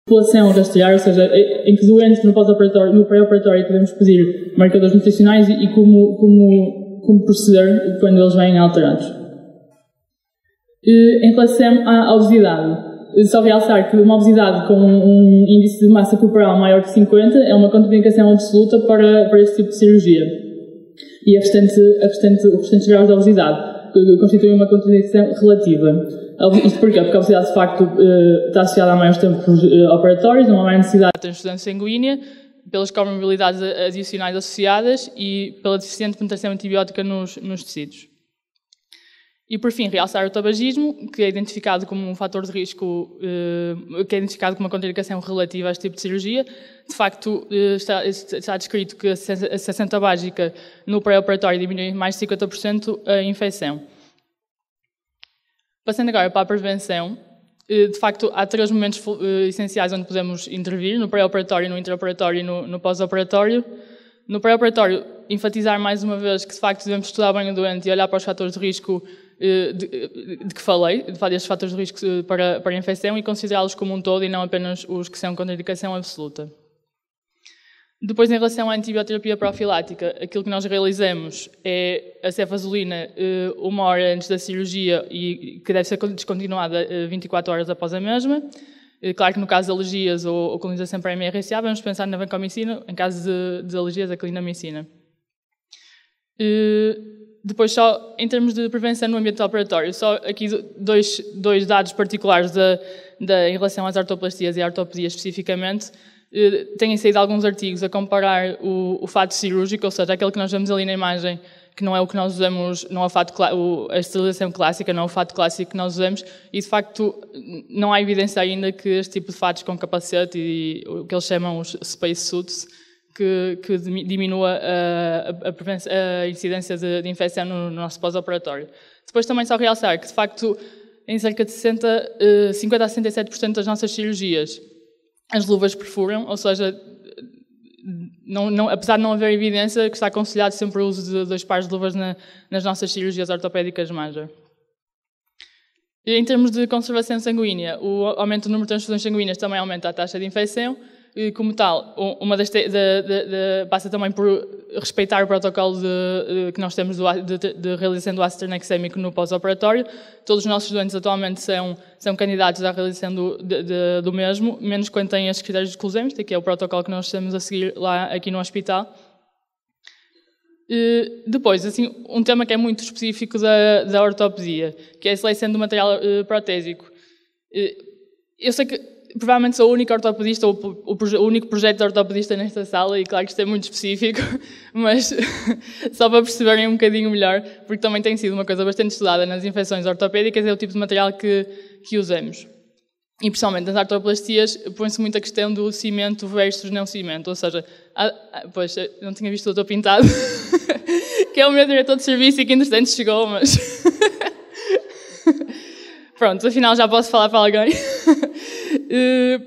população rastrear, ou seja, em que doentes no pós-operatório, no pré-operatório podemos pedir marcadores nutricionais e como proceder quando eles vêm alterados. Em relação à obesidade, só realçar que uma obesidade com um índice de massa corporal maior que 50 é uma contraindicação absoluta para este tipo de cirurgia. E os restantes graus de obesidade constituem uma contraindicação relativa. Isto porquê? Porque a obesidade, de facto, está associada a maiores tempos operatórios, a uma maior necessidade de transfusão sanguínea, pelas comorbilidades adicionais associadas e pela deficiente penetração antibiótica nos tecidos. E, por fim, realçar o tabagismo, que é identificado como um fator de risco, que é identificado como uma contraindicação relativa a este tipo de cirurgia. De facto, está descrito que a cessação tabágica no pré-operatório diminui mais de 50% a infecção. Passando agora para a prevenção, de facto, há 3 momentos essenciais onde podemos intervir: no pré-operatório, no intraoperatório e no pós-operatório. No pré-operatório, enfatizar mais uma vez que, de facto, devemos estudar bem o doente e olhar para os fatores de risco de que falei, destes fatores de risco para a infecção, e considerá-los como um todo e não apenas os que são contraindicação absoluta. Depois, em relação à antibioterapia profilática, aquilo que nós realizamos é a cefazolina 1 hora antes da cirurgia e que deve ser descontinuada 24 horas após a mesma. Claro que no caso de alergias ou colonização pré-MRSA, vamos pensar na vancomicina, em caso de alergias, a clindamicina. Depois, só em termos de prevenção no ambiente operatório, só aqui dois dados particulares em relação às ortoplastias e à ortopedia especificamente. Têm saído alguns artigos a comparar o fato cirúrgico, ou seja, aquele que nós vemos ali na imagem, que não é o que nós usamos, não é a esterilização clássica, não é o fato clássico que nós usamos, e de facto não há evidência ainda que este tipo de fatos com capacete e o que eles chamam os space suits, que diminua a incidência de infecção no nosso pós-operatório. Depois também só realçar que, de facto, em cerca de 50 a 67% das nossas cirurgias, as luvas perfuram, ou seja, apesar de não haver evidência, que está aconselhado sempre o uso de 2 pares de luvas nas nossas cirurgias ortopédicas major. Em termos de conservação sanguínea, o aumento do número de transfusões sanguíneas também aumenta a taxa de infecção. E, como tal, passa também por respeitar o protocolo que nós temos de realização do ácido tranexémico no pós-operatório. Todos os nossos doentes atualmente são candidatos à realização do mesmo, menos quando têm estes critérios de exclusão, que é o protocolo que nós estamos a seguir aqui no hospital. Depois, assim, um tema que é muito específico da ortopedia, que é a seleção do material protésico. Eu sei que provavelmente sou o único ortopedista, ou o único projeto de ortopedista nesta sala, e claro que isto é muito específico, mas só para perceberem um bocadinho melhor, porque também tem sido uma coisa bastante estudada nas infecções ortopédicas, é o tipo de material que usamos. E, principalmente nas artroplastias, põe-se muito a questão do cimento versus não cimento, ou seja, pois, não tinha visto o doutor pintado, que é o meu diretor de serviço e que entretanto chegou, mas... Pronto, afinal já posso falar para alguém.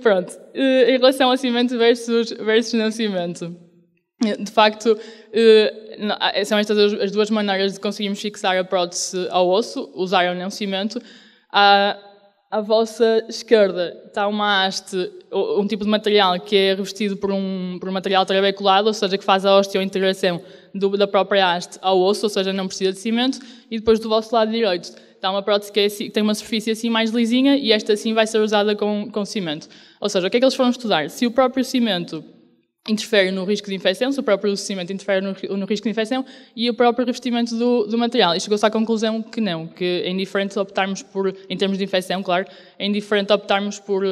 Pronto, em relação ao cimento versus não cimento. De facto, são estas as 2 maneiras de conseguirmos fixar a prótese ao osso, usar ou não cimento. À vossa esquerda está uma haste, um tipo de material que é revestido por um material trabeculado, ou seja, que faz a osteointegração da própria haste ao osso, ou seja, não precisa de cimento. E depois do vosso lado direito está uma prótese que tem uma superfície assim mais lisinha e esta assim vai ser usada com cimento. Ou seja, o que é que eles foram estudar? Se o próprio cimento interfere no risco de infecção, se o próprio cimento interfere no risco de infecção e o próprio revestimento do material. E chegou-se à conclusão que não, que é indiferente optarmos em termos de infecção, claro, é indiferente optarmos por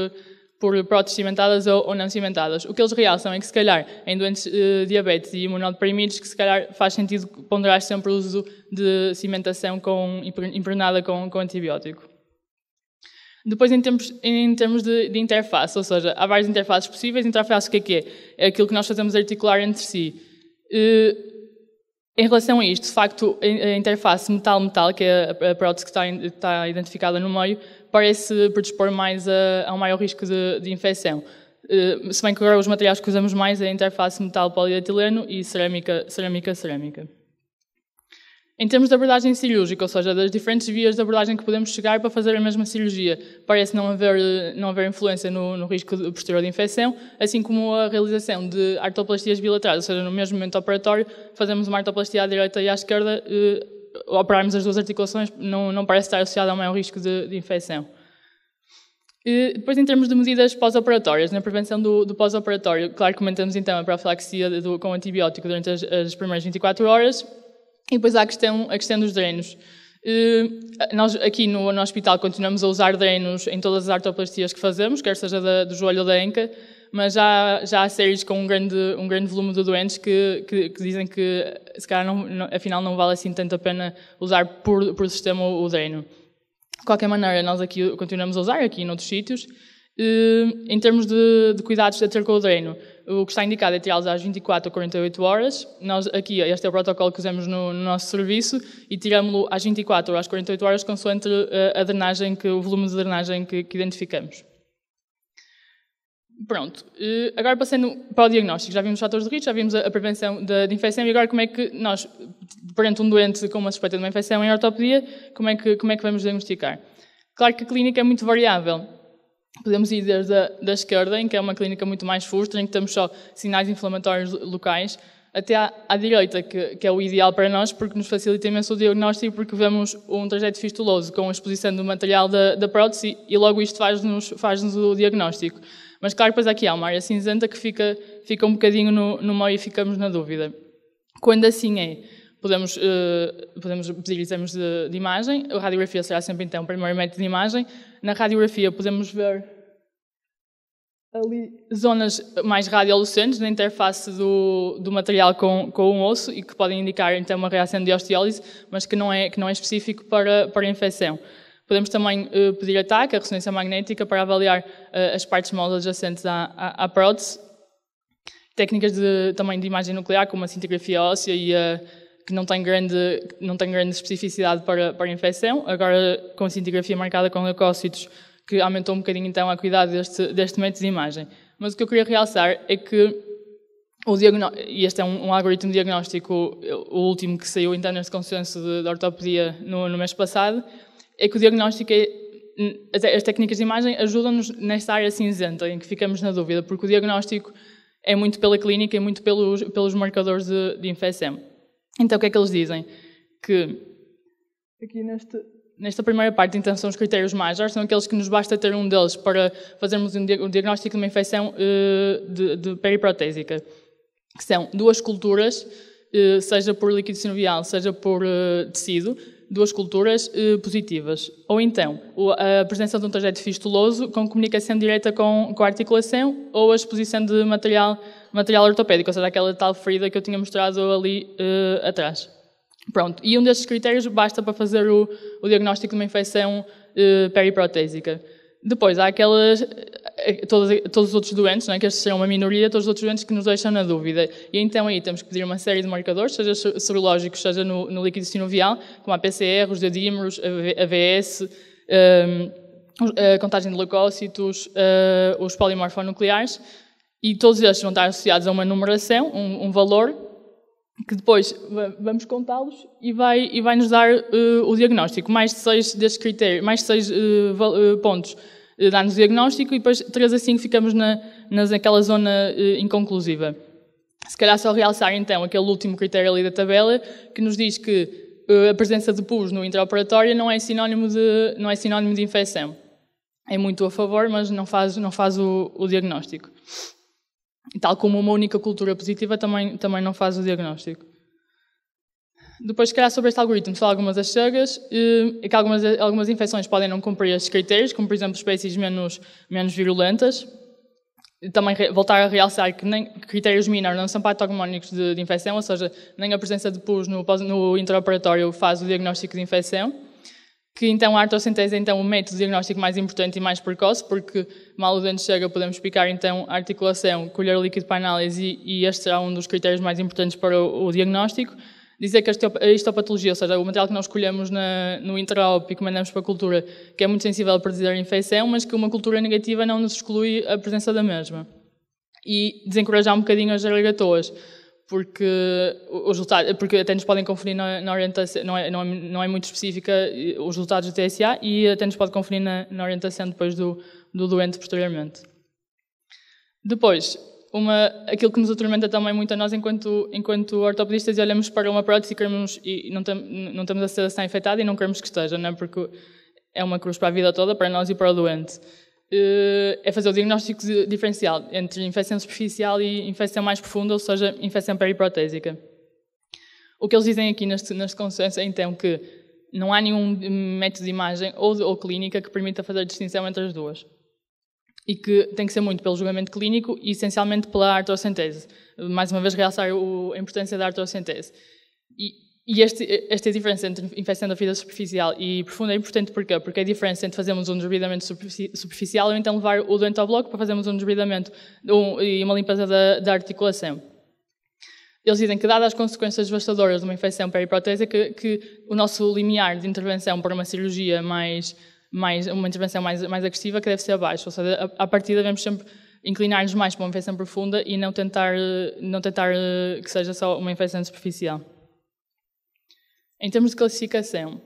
próteses cimentadas ou não cimentadas. O que eles realçam é que, se calhar, em doentes diabetes e imunodeprimidos, que se calhar faz sentido ponderar sempre o uso de cimentação impregnada com antibiótico. Depois, em termos de interface, ou seja, há várias interfaces possíveis. Interface, o que é? É aquilo que nós fazemos articular entre si. Em relação a isto, de facto, a interface metal-metal, que é a prótese que está identificada no meio, parece predispor mais a um maior risco de infecção. Se bem que agora os materiais que usamos mais é a interface metal-polietileno e cerâmica-cerâmica. Em termos de abordagem cirúrgica, ou seja, das diferentes vias de abordagem que podemos chegar para fazer a mesma cirurgia, parece não haver influência no risco posterior de infecção, assim como a realização de artroplastias bilaterais, ou seja, no mesmo momento operatório, fazemos uma artroplastia à direita e à esquerda, operarmos as duas articulações, não parece estar associado ao maior risco de infecção. E depois, em termos de medidas pós-operatórias, na prevenção do pós-operatório, claro que comentamos então a profilaxia com antibiótico durante as primeiras 24 horas, e depois há a questão dos drenos. Nós aqui no hospital continuamos a usar drenos em todas as artroplastias que fazemos, quer seja do joelho ou da anca, mas já há séries com um grande volume de doentes que dizem que se calhar afinal não vale assim tanto a pena usar por sistema o dreno. De qualquer maneira, nós aqui continuamos a usar, aqui noutros sítios. Em termos de cuidados a ter com o dreno, o que está indicado é tirá-los às 24 ou 48 horas. Nós aqui, este é o protocolo que usamos no nosso serviço e tiramos-lo às 24 ou às 48 horas consoante a drenagem, o volume de drenagem que identificamos. Pronto, agora passando para o diagnóstico, já vimos os fatores de risco, já vimos a prevenção de infecção e agora como é que nós, perante um doente com uma suspeita de uma infecção em ortopedia, como é que vamos diagnosticar? Claro que a clínica é muito variável. Podemos ir desde da esquerda, em que é uma clínica muito mais fustra, em que temos só sinais inflamatórios locais, até à direita, que é o ideal para nós, porque nos facilita imenso o diagnóstico, porque vemos um trajeto fistuloso com a exposição do material da prótese e logo isto faz-nos o diagnóstico. Mas claro, depois aqui há uma área cinzenta que fica um bocadinho no meio e ficamos na dúvida. Quando assim é, podemos pedir exames de imagem. A radiografia será sempre então o primeiro método de imagem. Na radiografia podemos ver ali zonas mais radiolucentes na interface do material com um osso e que podem indicar então uma reação de osteólise, mas que não é específico para a infecção. Podemos também pedir a TAC, a ressonância magnética, para avaliar as partes moles adjacentes à prótese. Técnicas também de imagem nuclear, como a cintigrafia óssea, que não tem grande especificidade para a infecção. Agora, com a cintigrafia marcada com leucócitos, que aumentou um bocadinho então a qualidade deste método de imagem. Mas o que eu queria realçar é que e este é um algoritmo de diagnóstico, o último que saiu então neste consenso de ortopedia no mês passado, é que o diagnóstico as técnicas de imagem ajudam-nos nesta área cinzenta, em que ficamos na dúvida, porque o diagnóstico é muito pela clínica e muito pelos marcadores de infecção. Então, o que é que eles dizem? Que aqui nesta primeira parte, então, são os critérios MAJOR, são aqueles que nos basta ter um deles para fazermos um diagnóstico de uma infecção de periprotésica, que são 2 culturas, seja por líquido sinovial, seja por tecido, 2 culturas positivas. Ou então, a presença de um trajeto fistuloso com comunicação direta com a articulação ou a exposição de material ortopédico, ou seja, aquela tal ferida que eu tinha mostrado ali atrás. Pronto, e um destes critérios basta para fazer o diagnóstico de uma infecção periprotésica. Depois, há todos os outros doentes, não é? Que estes serão uma minoria, todos os outros doentes que nos deixam na dúvida. E então aí temos que pedir uma série de marcadores, seja serológicos, seja no líquido sinovial, como a PCR, os dedímeros, a AVS, a contagem de leucócitos, os polimorfonucleares, e todos estes vão estar associados a uma numeração, um valor, que depois vamos contá-los e vai nos dar o diagnóstico. Mais de 6 destes critérios, mais de 6 pontos dá-nos o diagnóstico e depois 3 a 5 ficamos naquela zona inconclusiva. Se calhar só realçar então aquele último critério ali da tabela que nos diz que a presença de pus no intraoperatório não é sinónimo de infecção. É muito a favor, mas não faz o diagnóstico. Tal como uma única cultura positiva também não faz o diagnóstico. Depois, se calhar, sobre este algoritmo, só algumas das cegas, é que algumas infecções podem não cumprir estes critérios, como, por exemplo, espécies menos virulentas. Também voltar a realçar que nem critérios minor não são patognomónicos de infecção, ou seja, nem a presença de pus no intraoperatório faz o diagnóstico de infecção. Que então a artrocentese é então o método diagnóstico mais importante e mais precoce, porque mal o dente chega podemos picar então a articulação, colher o líquido para análise e este será um dos critérios mais importantes para o diagnóstico. Dizer que a histopatologia, ou seja, o material que nós escolhemos no intraop e que mandamos para a cultura, que é muito sensível para dizer a infecção, mas que uma cultura negativa não nos exclui a presença da mesma. E desencorajar um bocadinho as agregatoas, porque os resultados, porque até nos podem conferir na orientação, não é muito específica os resultados do TSA, e até nos pode conferir na orientação depois do doente posteriormente. Depois, aquilo que nos atormenta também muito a nós enquanto ortopedistas, e olhamos para uma prótese e não temos a certeza se está infectada e não queremos que esteja, não é? Porque é uma cruz para a vida toda, para nós e para o doente. É fazer o diagnóstico diferencial entre infecção superficial e infecção mais profunda, ou seja, infecção periprotésica. O que eles dizem aqui neste consenso é então que não há nenhum método de imagem ou clínica que permita fazer a distinção entre as duas. E que tem que ser muito pelo julgamento clínico e essencialmente pela artrocentese. Mais uma vez, realçar a importância da artrocentese. E esta diferença entre infecção da ferida superficial e profunda é importante porquê? Porque é a diferença entre fazermos um desbridamento superficial ou então levar o doente ao bloco para fazermos um desbridamento e uma limpeza da articulação. Eles dizem que, dadas as consequências devastadoras de uma infecção periprotésica, que o nosso limiar de intervenção para uma cirurgia uma intervenção mais agressiva que deve ser abaixo. Ou seja, à partida devemos sempre inclinar-nos mais para uma infecção profunda e não tentar que seja só uma infecção superficial. Em termos de classificação,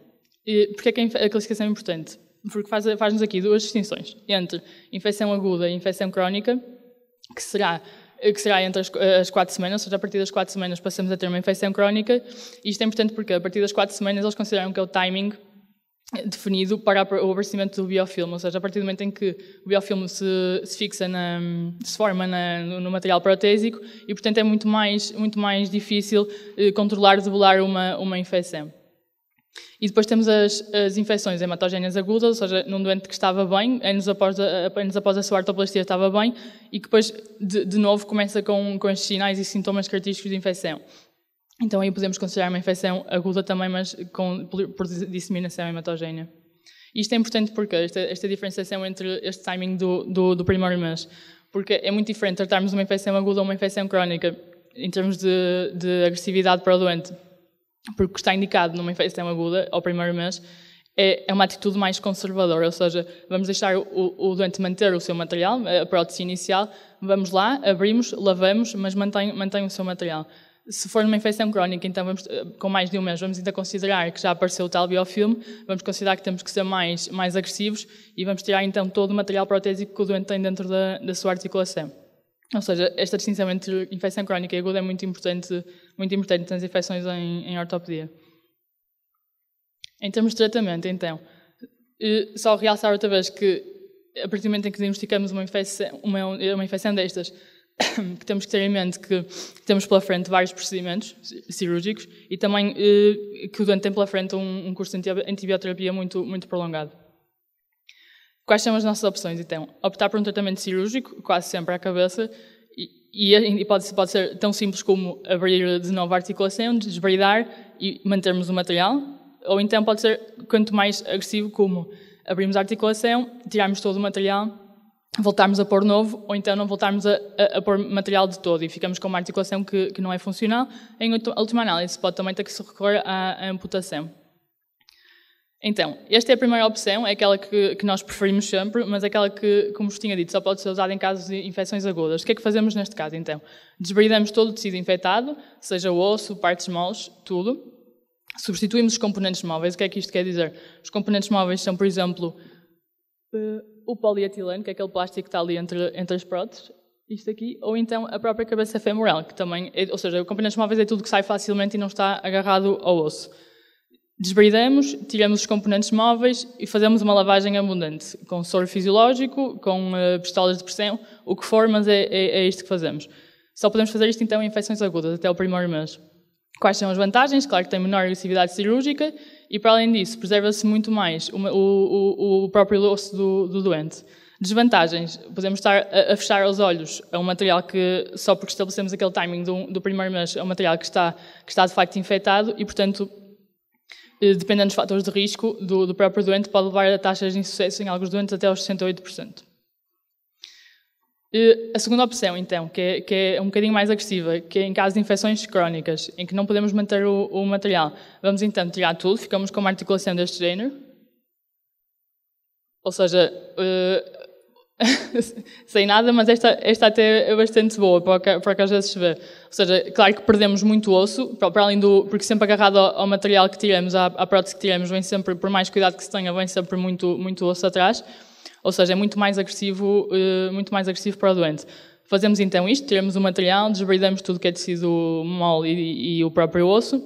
porque é que a classificação é importante? Porque faz-nos aqui duas distinções entre infecção aguda e infecção crónica, que será entre as 4 semanas, ou seja, a partir das 4 semanas passamos a ter uma infecção crónica. E isto é importante porque a partir das 4 semanas eles consideram que é o timing definido para o aparecimento do biofilme, ou seja, a partir do momento em que o biofilme se fixa, se forma no material protésico, e portanto é muito mais difícil controlar, debelar uma infecção. E depois temos as infecções hematogéneas agudas, ou seja, num doente que estava bem, anos após a sua artroplastia estava bem, e que depois de novo começa com estes sinais e sintomas característicos de infecção. Então aí podemos considerar uma infecção aguda também, mas por disseminação hematogénea. Isto é importante porque esta diferenciação entre este timing do primeiro mês, porque é muito diferente tratarmos uma infecção aguda ou uma infecção crónica em termos de agressividade para o doente, porque está indicado numa infecção aguda ao primeiro mês é uma atitude mais conservadora, ou seja, vamos deixar o doente manter o seu material, a prótese inicial, vamos lá, abrimos, lavamos, mas mantém o seu material. Se for numa infecção crónica, então com mais de um mês, vamos ainda considerar que já apareceu o tal biofilme, vamos considerar que temos que ser mais agressivos e vamos tirar então todo o material protésico que o doente tem dentro da sua articulação. Ou seja, esta distinção entre infecção crónica e aguda é muito importante nas infecções em ortopedia. Em termos de tratamento, então, só realçar outra vez que a partir do momento em que diagnosticamos uma infecção destas, que temos que ter em mente que temos pela frente vários procedimentos cirúrgicos e também que o doente tem pela frente um curso de antibioterapia muito prolongado. Quais são as nossas opções, então? Optar por um tratamento cirúrgico, quase sempre à cabeça, e pode ser tão simples como abrir de novo a articulação, desbridar e mantermos o material, ou então pode ser quanto mais agressivo como abrimos a articulação, tirarmos todo o material, voltarmos a pôr novo, ou então não voltarmos a pôr material de todo e ficamos com uma articulação que não é funcional. Em última análise, pode também ter que se recorrer à amputação. Então, esta é a primeira opção, é aquela que nós preferimos sempre, mas é aquela que, como vos tinha dito, só pode ser usada em casos de infecções agudas. O que é que fazemos neste caso, então? Desbridamos todo o tecido infectado, seja o osso, partes moles, tudo. Substituímos os componentes móveis. O que é que isto quer dizer? Os componentes móveis são, por exemplo, o polietileno, que é aquele plástico que está ali entre as próteses, isto aqui, ou então a própria cabeça femoral, que também, ou seja, componentes móveis é tudo que sai facilmente e não está agarrado ao osso. Desbridamos, tiramos os componentes móveis e fazemos uma lavagem abundante, com soro fisiológico, com pistolas de pressão, o que for, mas é isto que fazemos. Só podemos fazer isto então em infecções agudas, até o primeiro mês. Quais são as vantagens? Claro que tem menor agressividade cirúrgica e, para além disso, preserva-se muito mais o próprio osso do doente. Desvantagens: podemos estar a fechar os olhos a um material que, só porque estabelecemos aquele timing do primeiro mês, é um material que está de facto infectado e, portanto, dependendo dos fatores de risco do próprio doente, pode levar a taxas de insucesso em alguns doentes até aos 68%. A segunda opção, então, que é um bocadinho mais agressiva, que é em caso de infecções crónicas, em que não podemos manter o material. Vamos então tirar tudo, ficamos com uma articulação deste género. Ou seja, sem nada, mas esta até é bastante boa, para o que às vezes se vê. Ou seja, claro que perdemos muito osso, para além porque sempre agarrado ao material que tiramos, à prótese que tiramos, vem sempre, por mais cuidado que se tenha, vem sempre muito osso atrás. Ou seja, é muito mais agressivo para o doente. Fazemos então isto, tiramos o material, desbridamos tudo que é tecido mole e o próprio osso,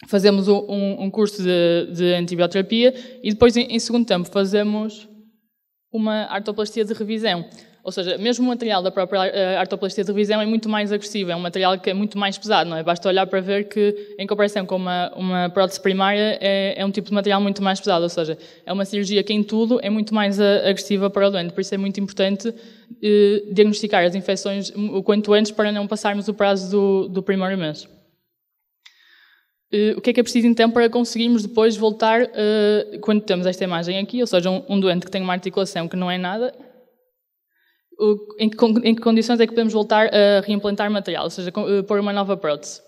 fazemos um curso de antibioterapia e depois, em segundo tempo, fazemos uma artroplastia de revisão. Ou seja, mesmo o material da própria artroplastia de revisão é muito mais agressivo, é um material que é muito mais pesado, não é? Basta olhar para ver que, em comparação com uma prótese primária, é um tipo de material muito mais pesado, ou seja, é uma cirurgia que em tudo é muito mais agressiva para o doente, por isso é muito importante diagnosticar as infecções o quanto antes para não passarmos o prazo do primeiro mês. O que é preciso então para conseguirmos depois voltar, quando temos esta imagem aqui, ou seja, um doente que tem uma articulação que não é nada, em que condições é que podemos voltar a reimplantar material, ou seja, pôr uma nova prótese?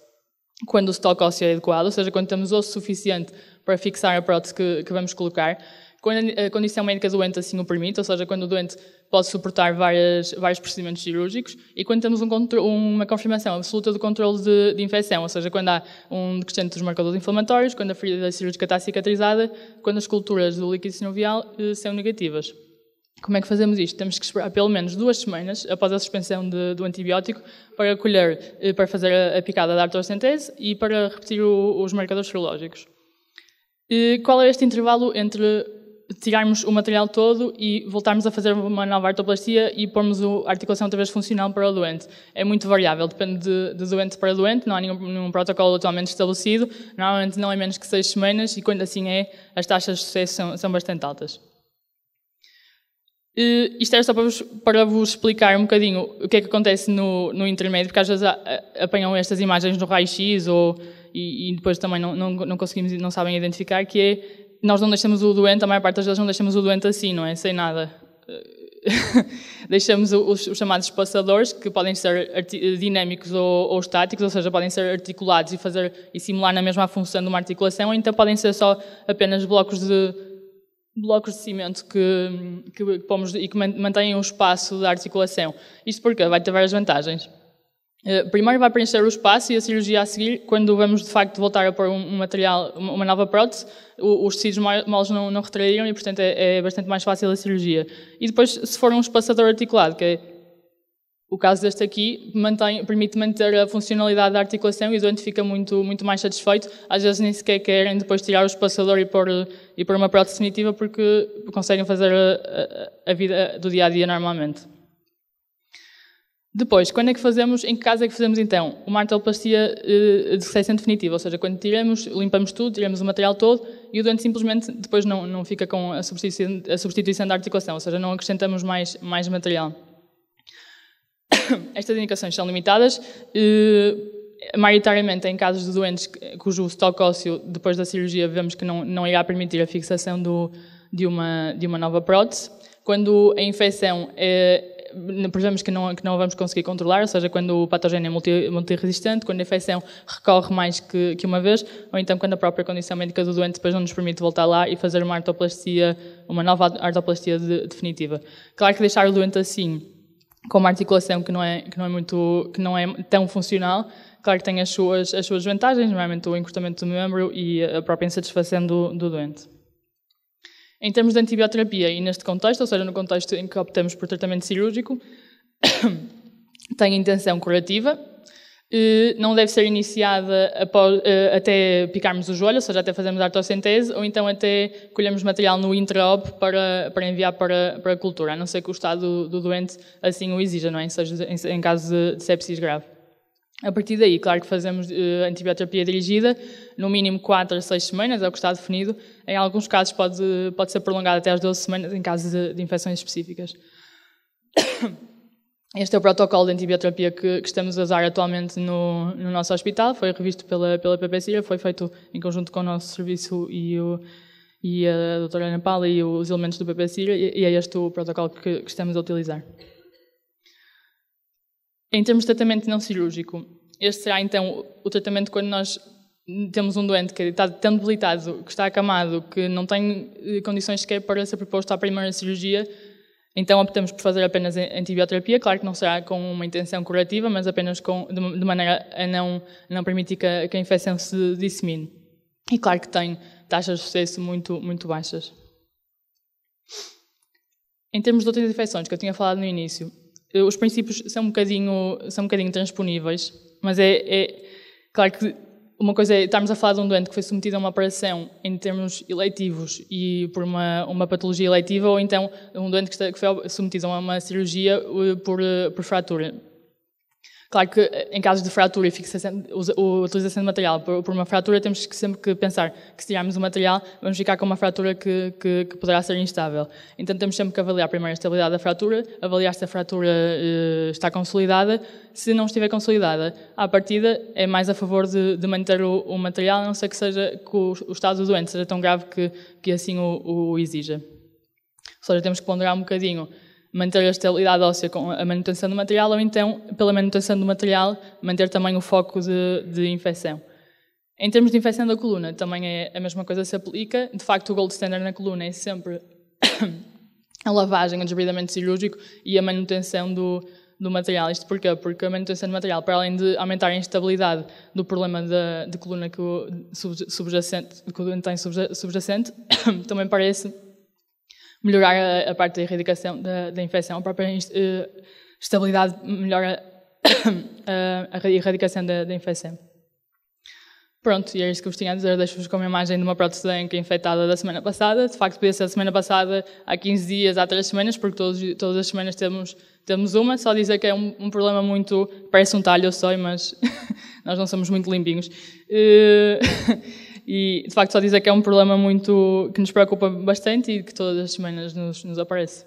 Quando o estoque ósseo é adequado, ou seja, quando temos osso suficiente para fixar a prótese que vamos colocar, quando a condição médica doente assim o permite, ou seja, quando o doente pode suportar vários procedimentos cirúrgicos, e quando temos uma confirmação absoluta do controle de infecção, ou seja, quando há um decrescente dos marcadores inflamatórios, quando a ferida cirúrgica está cicatrizada, quando as culturas do líquido sinovial são negativas. Como é que fazemos isto? Temos que esperar pelo menos 2 semanas após a suspensão do antibiótico para fazer a picada da artrocentese e para repetir os marcadores serológicos. Qual é este intervalo entre tirarmos o material todo e voltarmos a fazer uma nova artroplastia e pormos a articulação outra vez funcional para o doente? É muito variável, depende de doente para doente, não há nenhum protocolo atualmente estabelecido, normalmente não é menos que 6 semanas e quando assim é, as taxas de sucesso são bastante altas. Isto era só para vos explicar um bocadinho o que é que acontece no intermédio, porque às vezes apanham estas imagens no raio-x e depois também não conseguimos, não sabem identificar, que é, nós não deixamos o doente, a maior parte das vezes não deixamos o doente assim, não é? Sem nada. Deixamos os chamados espaçadores, que podem ser dinâmicos ou estáticos, ou seja, podem ser articulados e simular na mesma função de uma articulação, ou então podem ser só apenas blocos de cimento que pomos e que mantêm o espaço da articulação. Isto porque vai ter várias vantagens. Primeiro vai preencher o espaço e a cirurgia a seguir, quando vamos de facto voltar a pôr um material, uma nova prótese, os tecidos moles não retraíram e portanto é bastante mais fácil a cirurgia. E depois, se for um espaçador articulado, que é o caso deste aqui, permite manter a funcionalidade da articulação e o doente fica muito mais satisfeito. Às vezes nem sequer querem depois tirar o espaçador e pôr uma prótese definitiva porque conseguem fazer a vida do dia-a-dia normalmente. Depois, em que caso é que fazemos então? Uma artroplastia de reseção definitiva, ou seja, quando limpamos tudo, tiramos o material todo e o doente simplesmente depois não fica com a substituição da articulação, ou seja, não acrescentamos mais material. Estas indicações são limitadas, maioritariamente em casos de doentes cujo estoque ósseo, depois da cirurgia, vemos que não irá permitir a fixação de uma nova prótese. Quando a infecção prevemos que não vamos conseguir controlar, ou seja, quando o patógeno é multiresistente, quando a infecção recorre mais que uma vez, ou então quando a própria condição médica do doente depois não nos permite voltar lá e fazer uma nova artroplastia definitiva. Claro que deixar o doente assim, com uma articulação que não é tão funcional, claro que tem as suas vantagens, normalmente o encurtamento do membro e a própria insatisfação do doente. Em termos de antibioterapia e neste contexto, ou seja, no contexto em que optamos por tratamento cirúrgico, tem intenção curativa, não deve ser iniciada até picarmos o joelho, ou seja, até fazermos a artrocentese, ou então até colhermos material no intra-op para enviar para a cultura, a não ser que o estado do doente assim o exija, não é? Seja em caso de sepsis grave. A partir daí, claro que fazemos antibioterapia dirigida, no mínimo 4 a 6 semanas, é o que está definido. Em alguns casos pode ser prolongado até às 12 semanas, em casos de infecções específicas. Este é o protocolo de antibioterapia que estamos a usar atualmente no nosso hospital. Foi revisto pela PPCIRA, foi feito em conjunto com o nosso serviço e a doutora Ana Paula e os elementos do PPCIRA, e é este o protocolo que estamos a utilizar. Em termos de tratamento não cirúrgico, este será então o tratamento quando nós temos um doente que está tão debilitado, que está acamado, que não tem condições sequer para ser proposto à primeira cirurgia. Então optamos por fazer apenas antibioterapia, claro que não será com uma intenção curativa, mas apenas de maneira a não permitir que a infecção se dissemine. E claro que tem taxas de sucesso muito, muito baixas. Em termos de outras infecções que eu tinha falado no início, os princípios são um bocadinho transponíveis, mas é claro que uma coisa é estarmos a falar de um doente que foi submetido a uma operação em termos eleitivos e por uma patologia eleitiva, ou então um doente que foi submetido a uma cirurgia por fratura. Claro que em casos de fratura e fixação, a utilização de material por uma fratura, temos sempre que pensar que se tirarmos o material, vamos ficar com uma fratura que poderá ser instável. Então temos sempre que avaliar primeiro a estabilidade da fratura, avaliar se a fratura está consolidada. Se não estiver consolidada, à partida é mais a favor de manter o material, a não ser que o estado do doente seja tão grave que assim o exija. Ou seja, temos que ponderar um bocadinho manter a estabilidade óssea com a manutenção do material, ou então, pela manutenção do material, manter também o foco de infecção. Em termos de infecção da coluna, também a mesma coisa se aplica. De facto, o gold standard na coluna é sempre a lavagem, o desbridamento cirúrgico e a manutenção do material. Isto porquê? Porque a manutenção do material, para além de aumentar a instabilidade do problema de coluna que o doente tem subjacente, também parece melhorar a parte da erradicação da infecção, a própria estabilidade melhora a erradicação da infecção. Pronto, e é isso que eu vos tinha a dizer. Deixo-vos com uma imagem de uma prótese de anca infectada da semana passada. De facto, podia ser a semana passada, há 15 dias, há 3 semanas, porque todas as semanas temos uma. Só dizer que é um problema muito... Parece um talho, eu sei, mas nós não somos muito limpinhos. E, de facto, só dizer que é um problema que nos preocupa bastante e que todas as semanas nos aparece.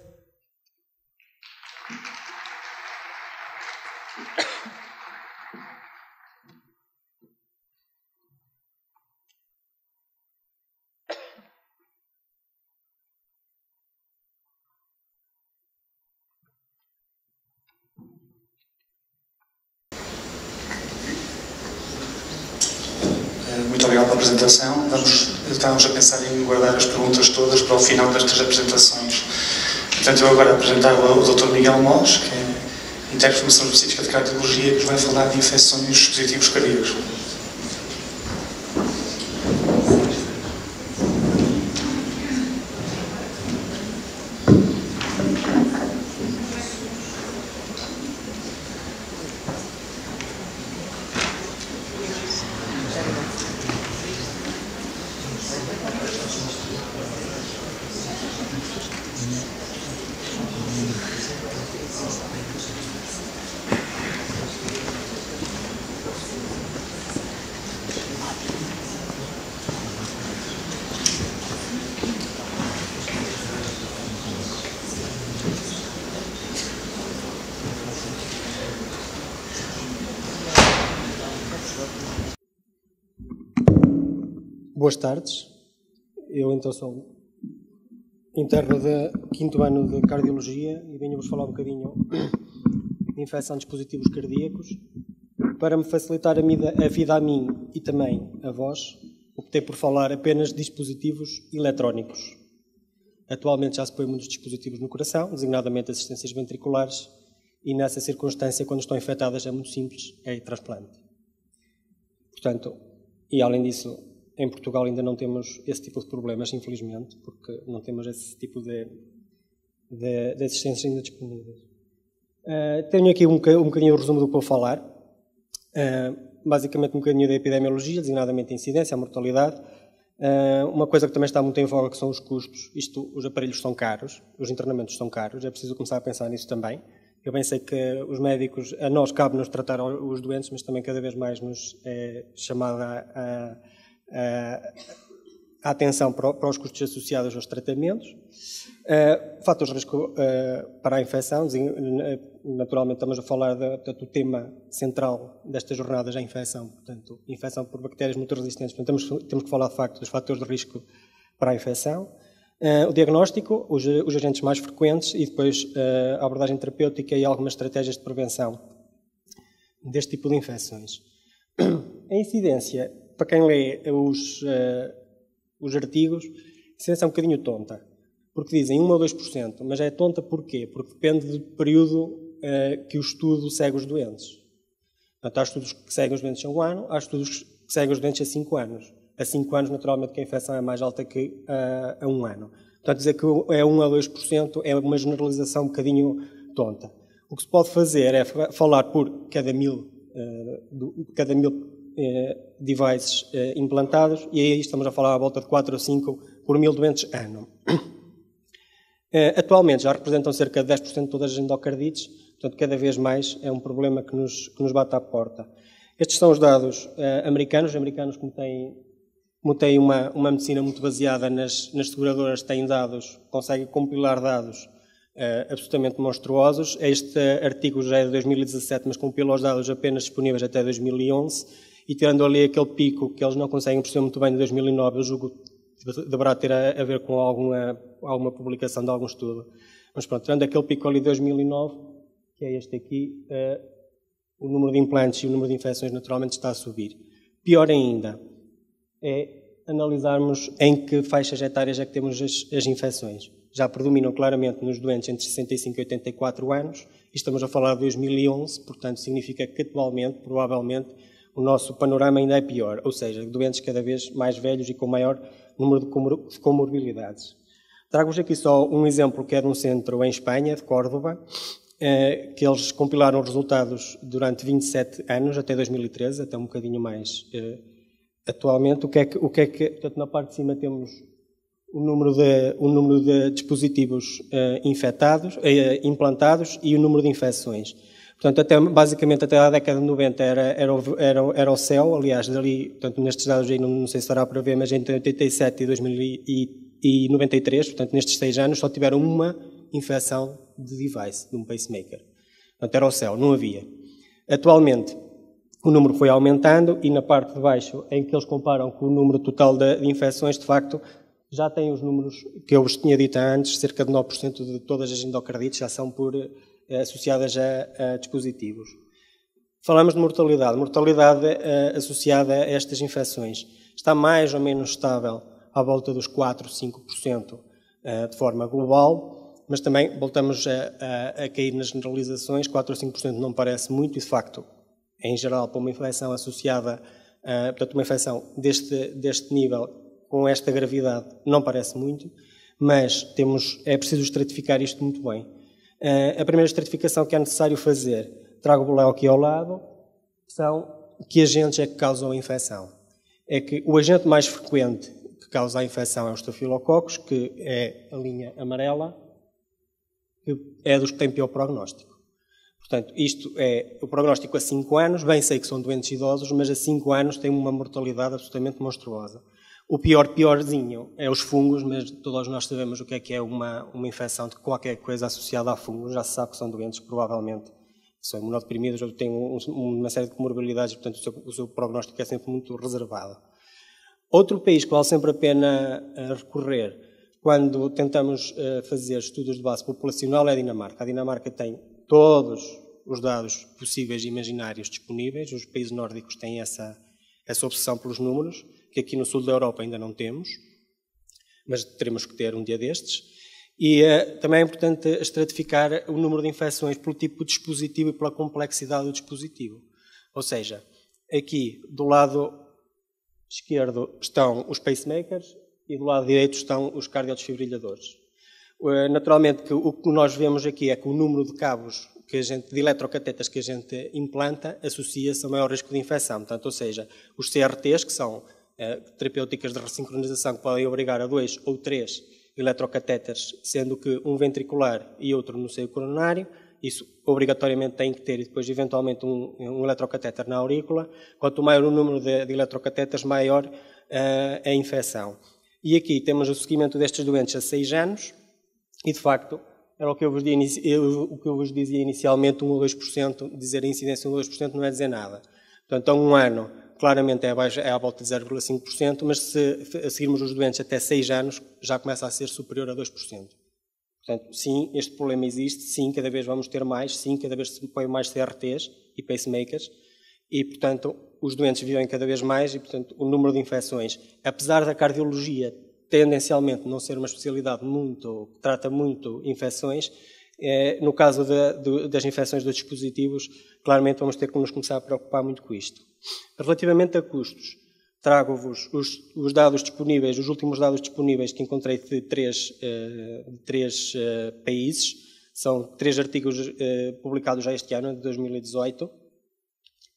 Muito obrigado pela apresentação. Estávamos a pensar em guardar as perguntas todas para o final destas apresentações. Portanto, eu agora apresentava o Dr. Miguel Mos, que é intérprete de formação específica de cardiologia, que nos vai falar de infecções dos dispositivos cardíacos. Boas tardes. Eu então sou interno de 5º ano de Cardiologia e venho-vos falar um bocadinho de infecção de dispositivos cardíacos. Para me facilitar a vida a mim e também a vós, optei por falar apenas de dispositivos eletrónicos. Atualmente já se põe muitos dispositivos no coração, designadamente assistências ventriculares, e nessa circunstância, quando estão infectadas, é muito simples, é transplante. Portanto, e além disso, em Portugal ainda não temos esse tipo de problemas, infelizmente, porque não temos esse tipo de assistências ainda disponíveis. Tenho aqui um bocadinho o resumo do que vou falar. Basicamente um bocadinho da epidemiologia, designadamente a incidência, a mortalidade. Uma coisa que também está muito em voga que são os custos. Os aparelhos são caros, os internamentos são caros, é preciso começar a pensar nisso também. Eu bem sei que os médicos, a nós cabe-nos tratar os doentes, mas também cada vez mais nos é chamada a atenção para os custos associados aos tratamentos. Fatores de risco para a infecção, naturalmente estamos a falar do tema central desta jornada, já a infecção, portanto, infecção por bactérias multiresistentes, portanto, temos que falar de facto dos fatores de risco para a infecção. O diagnóstico, os agentes mais frequentes e depois a abordagem terapêutica e algumas estratégias de prevenção deste tipo de infecções. A incidência, para quem lê os artigos, a incidência é um bocadinho tonta. porque dizem 1 ou 2%, mas é tonta porquê? Porque depende do período que o estudo segue os doentes. Portanto, há estudos que seguem os doentes a 1 ano, há estudos que seguem os doentes a 5 anos. A 5 anos, naturalmente, que a infecção é mais alta que a 1 ano. Portanto, dizer que é 1 a 2% é uma generalização um bocadinho tonta. O que se pode fazer é falar por cada mil devices implantados, e aí estamos a falar à volta de 4 ou 5 por 1000 doentes ano. Atualmente já representam cerca de 10% de todas as endocardites, portanto cada vez mais é um problema que nos bate à porta. Estes são os dados americanos. Os americanos, como têm uma medicina muito baseada nas seguradoras, têm dados, conseguem compilar dados absolutamente monstruosos. Este artigo já é de 2017, mas compila os dados apenas disponíveis até 2011, e tirando ali aquele pico que eles não conseguem perceber muito bem de 2009, eu julgo que deverá ter a ver com alguma publicação de algum estudo. Mas pronto, tirando aquele pico ali de 2009, que é este aqui, o número de implantes e o número de infecções naturalmente está a subir. Pior ainda é analisarmos em que faixas etárias é que temos as infecções. Já predominam claramente nos doentes entre 65 e 84 anos, e estamos a falar de 2011, portanto significa que atualmente, provavelmente, o nosso panorama ainda é pior, ou seja, doentes cada vez mais velhos e com maior número de comorbilidades. Trago-vos aqui só um exemplo que é de um centro em Espanha, de Córdoba, que eles compilaram resultados durante 27 anos, até 2013, até um bocadinho mais atualmente. Portanto, na parte de cima temos o número de dispositivos implantados e o número de infecções. Portanto, basicamente até a década de 90 era o céu. Aliás, dali, portanto, nestes dados aí não sei se dará para ver, mas entre 87 e 93, portanto, nestes 6 anos, só tiveram uma infecção de device, de um pacemaker. Portanto, era o céu, não havia. Atualmente, o número foi aumentando, e na parte de baixo, em que eles comparam com o número total de infecções, de facto, já têm os números que eu vos tinha dito antes, cerca de 9% de todas as endocardites já são associadas a dispositivos. Falamos de mortalidade. Mortalidade associada a estas infecções está mais ou menos estável à volta dos 4, 5% de forma global, mas também voltamos a cair nas generalizações. 4 ou 5% não parece muito, e de facto, em geral, para uma infecção associada, portanto, uma infecção deste nível, com esta gravidade, não parece muito, mas é preciso estratificar isto muito bem. A primeira estratificação que é necessário fazer, trago-o lá aqui ao lado, são que agentes é que causam a infecção. É que o agente mais frequente que causa a infecção é o Staphylococcus, que é a linha amarela, que é dos que têm pior prognóstico. Portanto, isto é o prognóstico a 5 anos, bem sei que são doentes idosos, mas a 5 anos tem uma mortalidade absolutamente monstruosa. O piorzinho é os fungos, mas todos nós sabemos o que é uma infecção de qualquer coisa associada a fungos. Já se sabe que são doentes que provavelmente são imunodeprimidos ou têm uma série de comorbilidades, portanto o seu prognóstico é sempre muito reservado. Outro país que vale sempre a pena recorrer quando tentamos fazer estudos de base populacional é a Dinamarca. A Dinamarca tem todos os dados possíveis e imaginários disponíveis. Os países nórdicos têm essa obsessão pelos números, que aqui no sul da Europa ainda não temos, mas teremos que ter um dia destes. E também é importante estratificar o número de infecções pelo tipo de dispositivo e pela complexidade do dispositivo. Ou seja, aqui do lado esquerdo estão os pacemakers e do lado direito estão os cardiodesfibrilhadores. Naturalmente, o que nós vemos aqui é que o número de cabos de eletrocatetas que a gente implanta associa-se a maior risco de infecção. Portanto, ou seja, os CRTs, que são terapêuticas de ressincronização, que podem obrigar a 2 ou 3 eletrocatéteres, sendo que um ventricular e outro no seio coronário, isso obrigatoriamente tem que ter, e depois eventualmente um eletrocatéter na aurícula. Quanto maior o número de eletrocatéteres, maior a infecção. E aqui temos o seguimento destes doentes a 6 anos, e de facto, era o que eu vos dizia inicialmente, 1 ou 2%, dizer a incidência 1 ou 2% não é dizer nada. Portanto, a 1 ano, claramente é à volta de 0,5%, mas se seguirmos os doentes até 6 anos, já começa a ser superior a 2%. Portanto, sim, este problema existe, sim, cada vez vamos ter mais, sim, cada vez se põem mais CRTs e pacemakers, e, portanto, os doentes vivem cada vez mais e, portanto, o número de infecções, apesar da cardiologia tendencialmente não ser uma especialidade que trata muito infecções, no caso das infecções dos dispositivos, claramente vamos ter que nos começar a preocupar muito com isto. Relativamente a custos, trago-vos os dados disponíveis, os últimos dados disponíveis que encontrei de três países. São 3 artigos publicados já este ano, de 2018.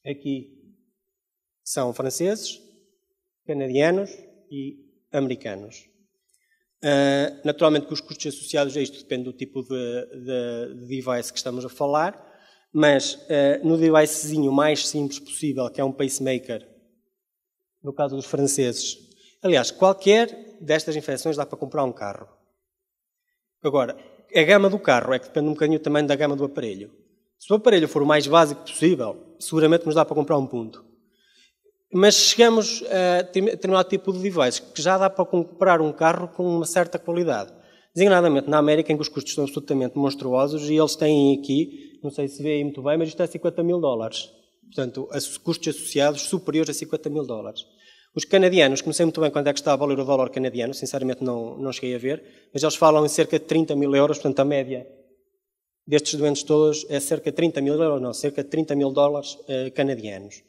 Aqui são franceses, canadianos e americanos. Naturalmente que os custos associados a isto dependem do tipo de device que estamos a falar, mas no devicezinho mais simples possível, que é um pacemaker, no caso dos franceses, aliás, qualquer destas infecções dá para comprar um carro. Agora, a gama do carro é que depende um bocadinho também da gama do aparelho. Se o aparelho for o mais básico possível, seguramente nos dá para comprar um ponto. Mas chegamos a determinado tipo de device que já dá para comprar um carro com uma certa qualidade. Designadamente na América, em que os custos são absolutamente monstruosos, e eles têm aqui, não sei se vê aí muito bem, mas isto é $50.000. Portanto, custos associados superiores a $50.000. Os canadianos, que não sei muito bem quanto é que está a valer o dólar canadiano, sinceramente não cheguei a ver, mas eles falam em cerca de 30.000 euros, portanto a média destes doentes todos é cerca de 30.000 euros, não, cerca de $30.000 canadianos.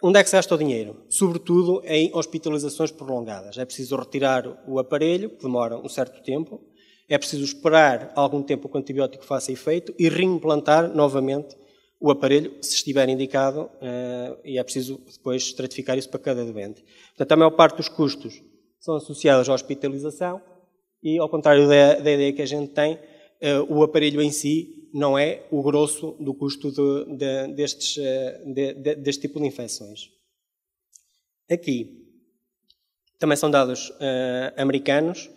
Onde é que se gasta o dinheiro? Sobretudo em hospitalizações prolongadas. É preciso retirar o aparelho, que demora um certo tempo, é preciso esperar algum tempo que o antibiótico faça efeito e reimplantar novamente o aparelho, se estiver indicado, e é preciso depois estratificar isso para cada doente. Portanto, a maior parte dos custos são associados à hospitalização e, ao contrário da ideia que a gente tem, o aparelho em si não é o grosso do custo deste tipo de infecções. Aqui também são dados americanos,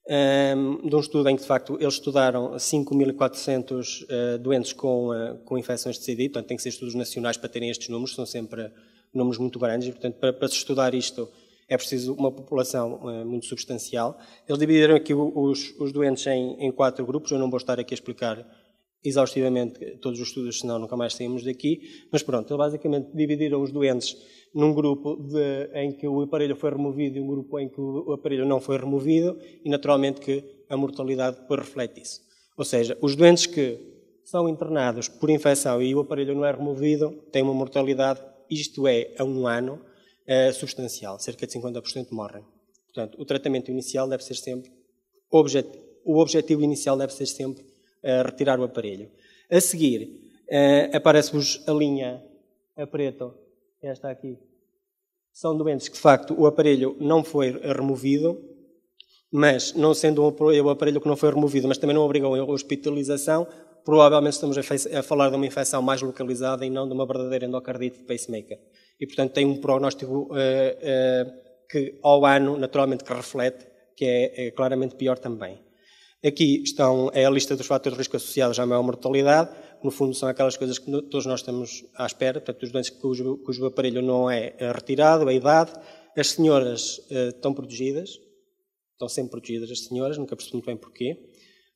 de um estudo em que, de facto, eles estudaram 5.400 doentes com infecções de CDI, portanto, tem que ser estudos nacionais para terem estes números, são sempre números muito grandes, e, portanto, para se estudar isto é preciso uma população muito substancial. Eles dividiram aqui os doentes em 4 grupos, eu não vou estar aqui a explicar exaustivamente todos os estudos, senão nunca mais saímos daqui, mas pronto, eles basicamente dividiram os doentes num grupo em que o aparelho foi removido e um grupo em que o aparelho não foi removido, e naturalmente que a mortalidade depois reflete isso. Ou seja, os doentes que são internados por infecção e o aparelho não é removido têm uma mortalidade, isto é, a 1 ano, substancial, cerca de 50% morrem. Portanto, o tratamento inicial deve ser sempre, o objetivo inicial deve ser sempre retirar o aparelho. A seguir, aparece-vos a linha a preto, esta aqui. São doentes que, de facto, o aparelho não foi removido, mas, não sendo o aparelho que não foi removido, mas também não obrigou a hospitalização, provavelmente estamos a falar de uma infecção mais localizada e não de uma verdadeira endocardite de pacemaker. E, portanto, tem um prognóstico que, ao ano, naturalmente, que reflete, que é claramente pior também. Aqui é a lista dos fatores de risco associados à maior mortalidade, que no fundo são aquelas coisas que todos nós estamos à espera, portanto, os doentes cujo aparelho não é retirado, a idade. As senhoras estão protegidas, estão sempre protegidas as senhoras, nunca percebi muito bem porquê.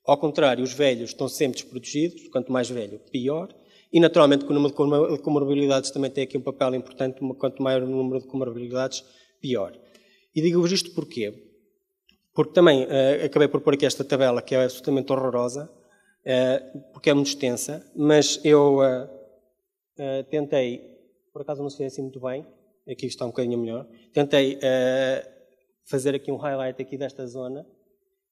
Ao contrário, os velhos estão sempre desprotegidos, quanto mais velho, pior. E, naturalmente, que o número de comorbilidades também tem aqui um papel importante, quanto maior o número de comorbilidades, pior. E digo-vos isto porquê? Porque também acabei por pôr aqui esta tabela, que é absolutamente horrorosa, porque é muito extensa, mas eu tentei, por acaso não sei assim muito bem, aqui está um bocadinho melhor, tentei fazer aqui um highlight aqui desta zona,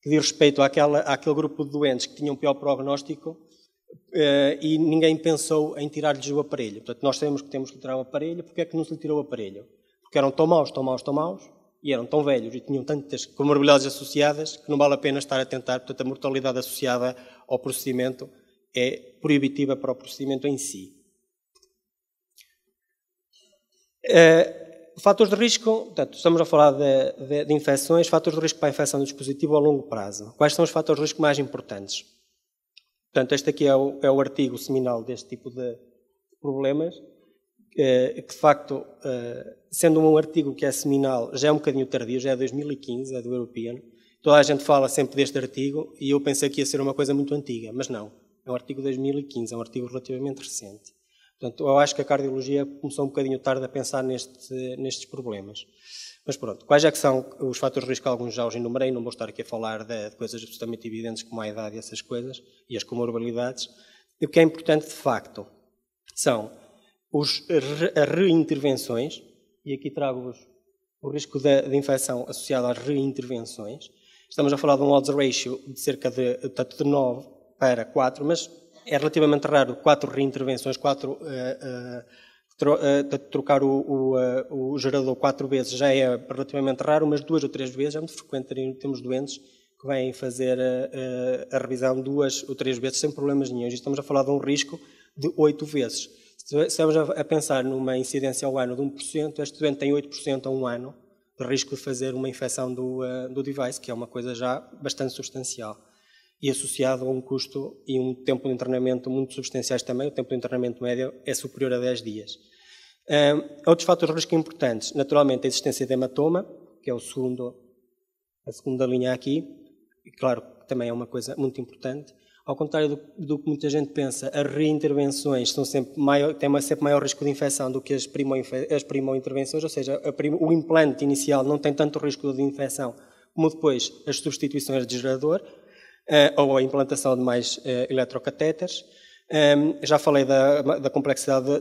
que diz respeito àquele grupo de doentes que tinham pior prognóstico, e ninguém pensou em tirar-lhes o aparelho. Portanto, nós sabemos que temos que tirar o aparelho. Porque é que não se lhe tirou o aparelho? Porque eram tão maus, e eram tão velhos e tinham tantas comorbilidades associadas que não vale a pena estar a tentar. Portanto, a mortalidade associada ao procedimento é proibitiva para o procedimento em si. Fatores de risco, portanto, estamos a falar de infecções, fatores de risco para a infecção do dispositivo a longo prazo. Quais são os fatores de risco mais importantes? Portanto, este aqui é o artigo seminal deste tipo de problemas, que de facto, sendo um artigo que é seminal, já é um bocadinho tardio, já é 2015, é do European. Toda a gente fala sempre deste artigo e eu pensei que ia ser uma coisa muito antiga, mas não. É um artigo de 2015, é um artigo relativamente recente. Portanto, eu acho que a cardiologia começou um bocadinho tarde a pensar nestes problemas. Mas pronto, quais é que são os fatores de risco? Alguns já os enumerei, não vou estar aqui a falar de coisas absolutamente evidentes como a idade e essas coisas, e as comorbilidades. E o que é importante de facto são as reintervenções, e aqui trago-vos o risco de infecção associado às reintervenções. Estamos a falar de um odds ratio de cerca de 9 para 4, mas é relativamente raro 4 reintervenções, trocar o gerador 4 vezes já é relativamente raro, mas 2 ou 3 vezes é muito frequente. Temos doentes que vêm fazer a revisão 2 ou 3 vezes sem problemas nenhum. Estamos a falar de um risco de 8 vezes. Se estamos a pensar numa incidência ao ano de 1%, este doente tem 8% a um ano de risco de fazer uma infecção do device, que é uma coisa já bastante substancial. E associado a um custo e um tempo de internamento muito substanciais também. O tempo de internamento médio é superior a 10 dias. Outros fatores de risco importantes, naturalmente a existência de hematoma, que é a segunda linha aqui, e claro que também é uma coisa muito importante. Ao contrário do que muita gente pensa, as reintervenções têm sempre maior risco de infecção do que as primo-intervenções, ou seja, o implante inicial não tem tanto risco de infecção como depois as substituições de gerador ou a implantação de mais eletrocatéteres. Já falei da complexidade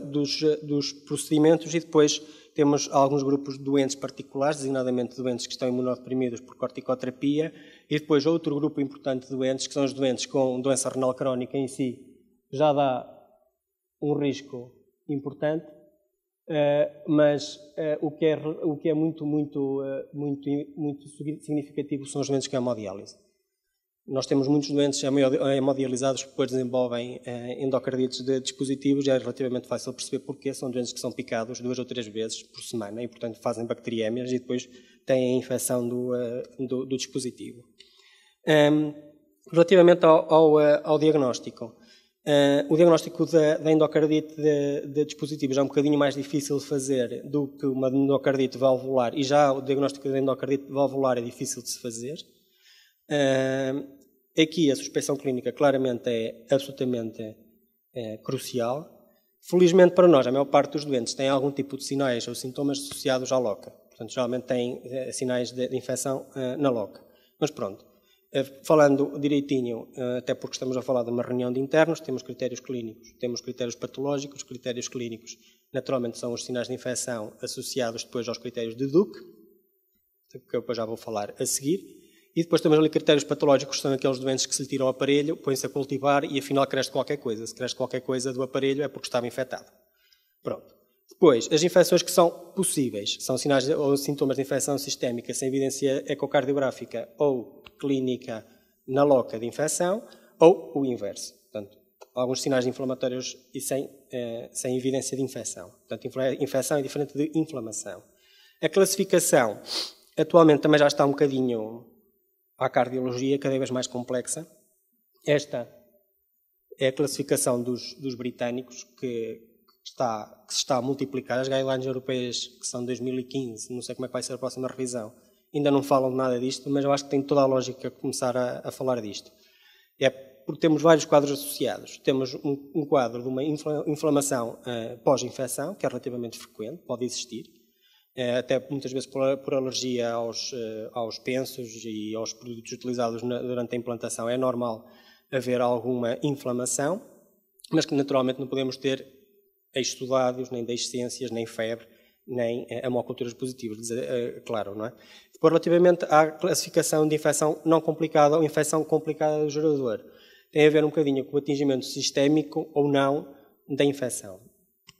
dos procedimentos e depois temos alguns grupos de doentes particulares, designadamente doentes que estão imunodeprimidos por corticoterapia, e depois outro grupo importante de doentes, que são os doentes com doença renal crónica em si, já dá um risco importante, mas o que é muito significativo são os doentes com hemodiálise. Nós temos muitos doentes hemodializados que depois desenvolvem endocardites de dispositivos e é relativamente fácil perceber porquê. São doentes que são picados 2 ou 3 vezes por semana e, portanto, fazem bacteriémias e depois têm a infecção do dispositivo. Relativamente ao diagnóstico, o diagnóstico da endocardite de dispositivos é um bocadinho mais difícil de fazer do que uma endocardite valvular, e já o diagnóstico da endocardite valvular é difícil de se fazer. Aqui a suspeição clínica claramente é absolutamente crucial. Felizmente para nós, a maior parte dos doentes tem algum tipo de sinais ou sintomas associados à LOCA. Portanto, geralmente tem sinais de infecção na LOCA. Mas pronto, falando direitinho, até porque estamos a falar de uma reunião de internos, temos critérios clínicos, temos critérios patológicos. Critérios clínicos, naturalmente, são os sinais de infecção associados depois aos critérios de Duke, que eu depois já vou falar a seguir. E depois temos ali critérios patológicos, que são aqueles doentes que se lhe tiram o aparelho, põem-se a cultivar e afinal cresce qualquer coisa. Se cresce qualquer coisa do aparelho é porque estava infectado. Pronto. Depois, as infecções que são possíveis, são sinais ou sintomas de infecção sistémica sem evidência ecocardiográfica ou clínica na LOCA de infecção, ou o inverso. Portanto, alguns sinais inflamatórios e sem evidência de infecção. Portanto, infecção é diferente de inflamação. A classificação, atualmente, também já está um bocadinho à cardiologia, cada vez mais complexa. Esta é a classificação dos britânicos que se está a multiplicar. As guidelines europeias, que são de 2015, não sei como é que vai ser a próxima revisão, ainda não falam nada disto, mas eu acho que tem toda a lógica começar a falar disto. É porque temos vários quadros associados. Temos um quadro de uma inflamação pós-infecção, que é relativamente frequente, pode existir, até muitas vezes por alergia aos pensos e aos produtos utilizados durante a implantação. É normal haver alguma inflamação, mas que naturalmente não podemos ter estudados, nem deiscências, nem febre, nem hemoculturas positivas, claro, não é? Depois, relativamente à classificação de infecção não complicada ou infecção complicada do gerador, tem a ver um bocadinho com o atingimento sistémico ou não da infecção.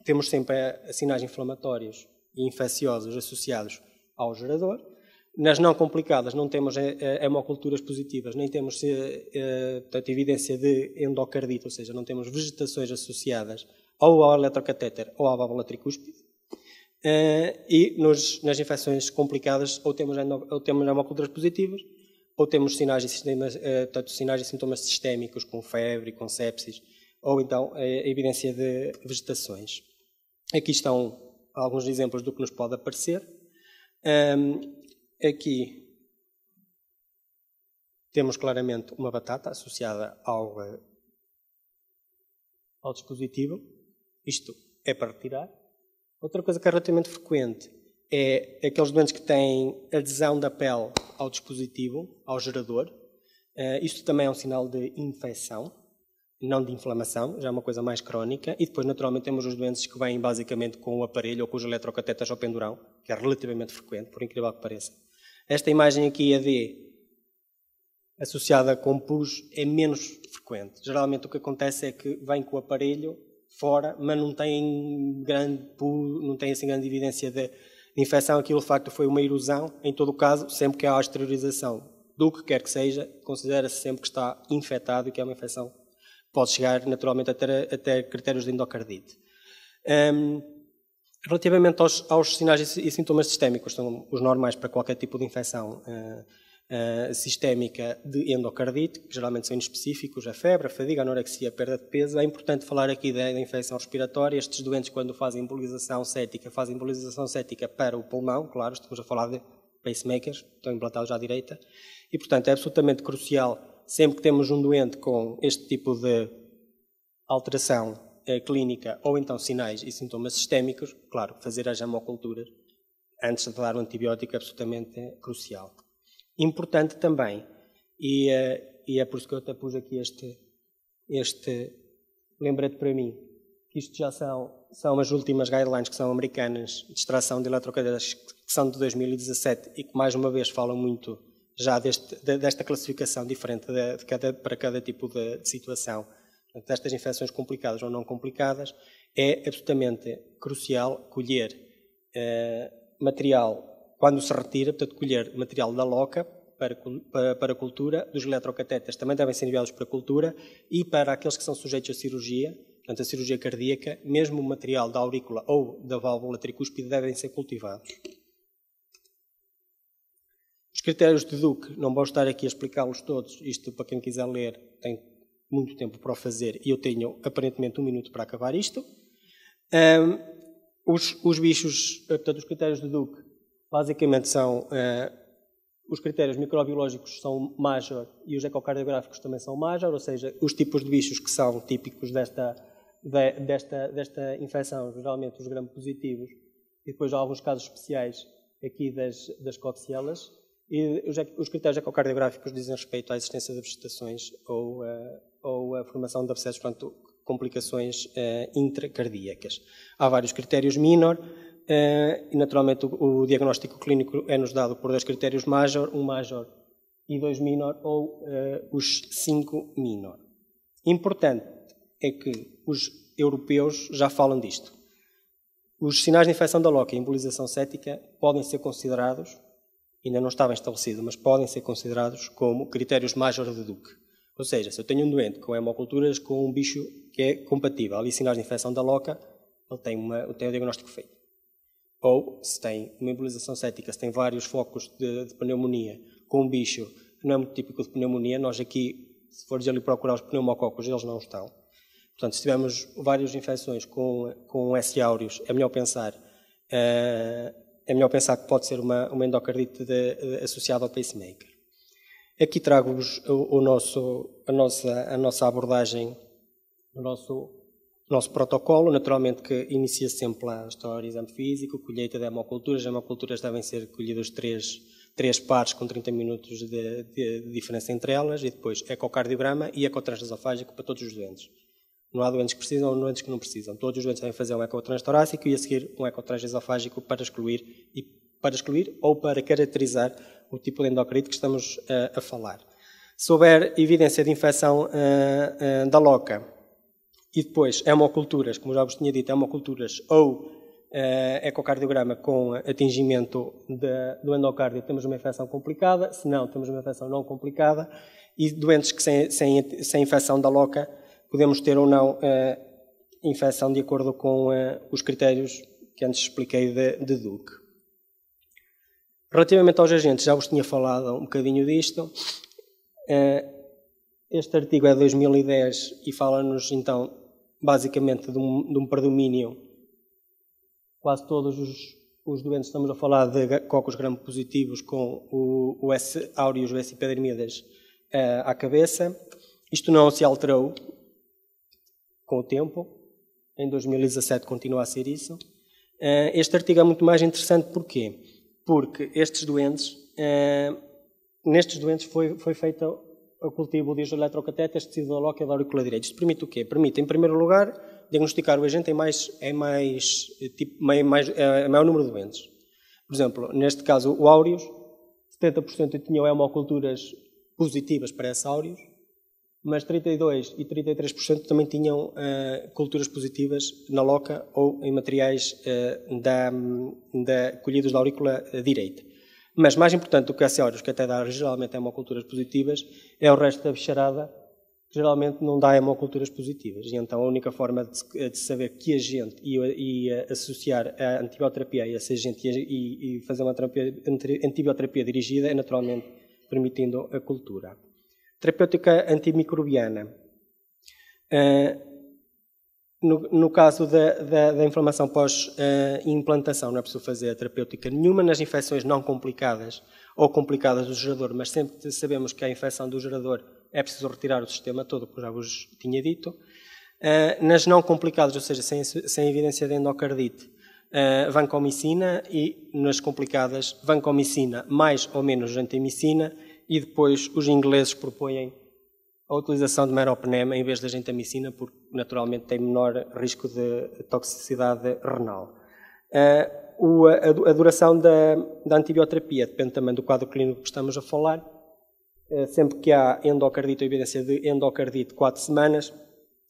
Temos sempre sinais inflamatórios e infecciosos associados ao gerador. Nas não complicadas não temos hemoculturas positivas, nem temos portanto, evidência de endocardite, ou seja, não temos vegetações associadas ou ao eletrocatéter ou à válvula tricúspide. E nas infecções complicadas ou temos hemoculturas positivas ou temos sinais e sintomas sistémicos com febre, com sepsis, ou então a evidência de vegetações. Aqui estão alguns exemplos do que nos pode aparecer. Aqui temos claramente uma batata associada ao dispositivo. Isto é para retirar. Outra coisa que é relativamente frequente é aqueles doentes que têm adesão da pele ao dispositivo, ao gerador. Isto também é um sinal de infecção, não de inflamação, já é uma coisa mais crónica. E depois, naturalmente, temos os doentes que vêm basicamente com o aparelho ou com os eletrocatetas ao pendurão, que é relativamente frequente, por incrível que pareça. Esta imagem aqui, AD, associada com pus, é menos frequente. Geralmente o que acontece é que vem com o aparelho fora, mas não tem grande pus, não tem assim grande evidência de infecção. Aquilo, de facto, foi uma erosão. Em todo o caso, sempre que há a exteriorização do que quer que seja, considera-se sempre que está infectado e que é uma infecção. Pode chegar, naturalmente, até critérios de endocardite. Relativamente aos sinais e sintomas sistémicos, são os normais para qualquer tipo de infecção sistémica de endocardite, que geralmente são inespecíficos, a febre, a fadiga, a anorexia, a perda de peso. É importante falar aqui da infecção respiratória. Estes doentes, quando fazem embolização cética para o pulmão, claro, estamos a falar de pacemakers, estão implantados à direita, e, portanto, é absolutamente crucial, sempre que temos um doente com este tipo de alteração clínica ou então sinais e sintomas sistémicos, claro, fazer as hemoculturas antes de dar um antibiótico é absolutamente crucial. Importante também, e é por isso que eu até pus aqui este lembrete para mim, que isto já são as últimas guidelines que são americanas de extração de eletrocadetas, que são de 2017 e que mais uma vez falam muito já desta classificação diferente para cada tipo de situação. Destas infecções complicadas ou não complicadas, é absolutamente crucial colher material quando se retira, portanto, colher material da loca para a cultura, dos eletrocatetas também devem ser enviados para a cultura, e para aqueles que são sujeitos à cirurgia, portanto, a cirurgia cardíaca, mesmo o material da aurícula ou da válvula tricúspide devem ser cultivados. Os critérios de Duke, não vou estar aqui a explicá-los todos, isto para quem quiser ler tem muito tempo para o fazer e eu tenho aparentemente 1 minuto para acabar isto. Os bichos, portanto, os critérios de Duke basicamente são os critérios microbiológicos são major e os ecocardiográficos também são major, ou seja, os tipos de bichos que são típicos desta infecção, geralmente os gram-positivos, e depois há alguns casos especiais aqui das coxielas. E os critérios ecocardiográficos dizem respeito à existência de vegetações ou a formação de abscessos, portanto, complicações intracardíacas. Há vários critérios minor e, naturalmente, o diagnóstico clínico é-nos dado por 2 critérios major, 1 major e 2 minor, ou os 5 minor. Importante é que os europeus já falam disto. Os sinais de infecção da loca e embolização cética podem ser considerados, ainda não estavam estabelecidos, mas podem ser considerados como critérios major de Duke. Ou seja, se eu tenho um doente com hemoculturas com um bicho que é compatível e sinais de infecção da loca, ele tem o diagnóstico feito. Ou, se tem uma embolização cética, se tem vários focos de pneumonia com um bicho que não é muito típico de pneumonia, nós aqui, se fores ali procurar os pneumococos, eles não estão. Portanto, se tivermos várias infecções com S. aureus, é melhor pensar que pode ser uma endocardite associada ao pacemaker. Aqui trago-vos a nossa abordagem, o nosso protocolo, naturalmente que inicia sempre pela história, exame físico, colheita de hemoculturas. As hemoculturas devem ser colhidas 3 pares com 30 minutos de diferença entre elas, e depois ecocardiograma e ecotransesofágico para todos os doentes. Não há doentes que precisam ou doentes que não precisam. Todos os doentes devem fazer um ecotranstorácico e a seguir um ecotransesofágico para excluir ou para caracterizar o tipo de endocardite que estamos a falar. Se houver evidência de infecção da loca e depois hemoculturas, como já vos tinha dito, hemoculturas ou ecocardiograma com atingimento do endocárdio, temos uma infecção complicada. Se não, temos uma infecção não complicada. E doentes que sem infecção da loca, podemos ter ou não infecção de acordo com os critérios que antes expliquei de Duke. Relativamente aos agentes, já vos tinha falado um bocadinho disto. Este artigo é de 2010 e fala-nos, então, basicamente de um predomínio. Quase todos os doentes, estamos a falar de cocos gram-positivos com o S. aureus, o S. epidermidas à cabeça. Isto não se alterou com o tempo. Em 2017 continua a ser isso. Este artigo é muito mais interessante porquê? Porque nestes doentes foi feito o cultivo de eletrocatéteres de tecido da loca e da aurícula direita. Isto permite o quê? Permite, em primeiro lugar, diagnosticar o agente em maior número de doentes. Por exemplo, neste caso, o áureos, 70% tinham hemoculturas positivas para esse áureos, mas 32% e 33% também tinham culturas positivas na loca ou em materiais colhidos da aurícula direita. Mas mais importante do que esse áureos, que até dá geralmente hemoculturas positivas, é o resto da bicharada, que geralmente não dá hemoculturas positivas. E então a única forma de saber que agente e associar a antibioterapia a esse agente e fazer uma antibioterapia dirigida é naturalmente permitindo a cultura. Terapêutica antimicrobiana. No caso da inflamação pós-implantação, não é preciso fazer terapêutica nenhuma. Nas infecções não complicadas ou complicadas do gerador, mas sempre sabemos que a infecção do gerador é preciso retirar o sistema todo, como já vos tinha dito. Nas não complicadas, ou seja, sem evidência de endocardite, vancomicina, e nas complicadas, vancomicina mais ou menos gentamicina, e depois os ingleses propõem a utilização de meropenema em vez da gentamicina, porque naturalmente tem menor risco de toxicidade renal. A duração da antibioterapia depende também do quadro clínico que estamos a falar. Sempre que há endocardite ou evidência de endocardite, 4 semanas.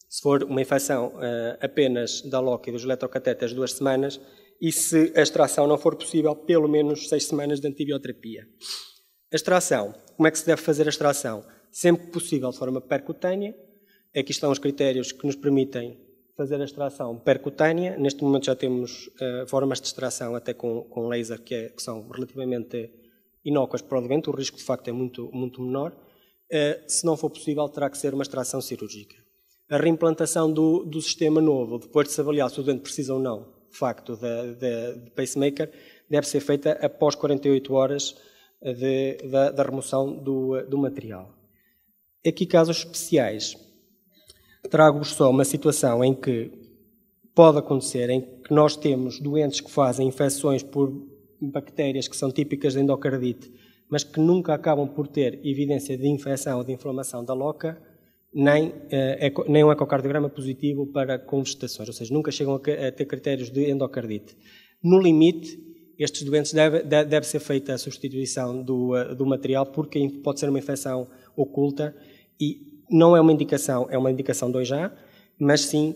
Se for uma infecção apenas da loca e dos eletrocatéteres, 2 semanas. E se a extração não for possível, pelo menos 6 semanas de antibioterapia. A extração. Como é que se deve fazer a extração? Sempre que possível, de forma percutânea. Aqui estão os critérios que nos permitem fazer a extração percutânea. Neste momento já temos formas de extração até com laser que são relativamente inócuas para o doente. O risco, de facto, é muito, muito menor. Se não for possível, terá que ser uma extração cirúrgica. A reimplantação do sistema novo, depois de se avaliar se o doente precisa ou não, de facto, de pacemaker, deve ser feita após 48 horas da remoção do material. Aqui, casos especiais. Trago-vos só uma situação em que pode acontecer, em que nós temos doentes que fazem infecções por bactérias que são típicas de endocardite, mas que nunca acabam por ter evidência de infecção ou de inflamação da loca, nem um ecocardiograma positivo para conversações, ou seja, nunca chegam a ter critérios de endocardite. No limite, estes doentes deve ser feita a substituição do material, porque pode ser uma infecção oculta e não é uma indicação 2A, mas sim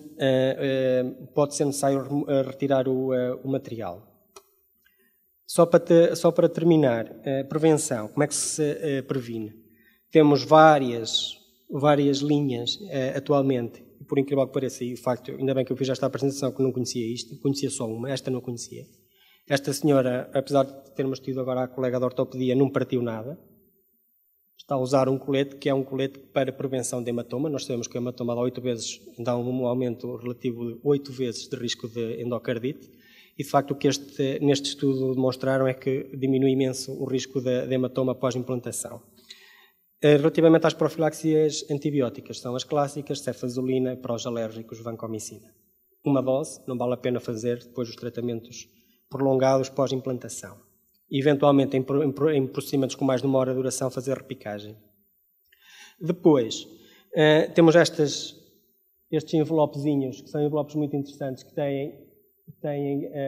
pode ser necessário retirar o material. Só para terminar, prevenção. Como é que se previne? Temos várias linhas atualmente, por incrível que pareça, e de facto, ainda bem que eu fiz esta apresentação que não conhecia isto, conhecia só uma, esta não conhecia. Esta senhora, apesar de termos tido agora a colega da ortopedia, não partiu nada. Está a usar um colete que é um colete para prevenção de hematoma. Nós sabemos que o hematoma dá um aumento relativo de 8 vezes de risco de endocardite. E, de facto, o que neste estudo demonstraram é que diminui imenso o risco de hematoma pós-implantação. Relativamente às profilaxias antibióticas, são as clássicas, cefazolina, para os alérgicos, vancomicina. Uma dose, não vale a pena fazer depois os tratamentos prolongados pós-implantação. Eventualmente, em procedimentos com mais de 1 hora de duração, fazer repicagem. Depois, temos estes envelopezinhos, que são envelopes muito interessantes, que têm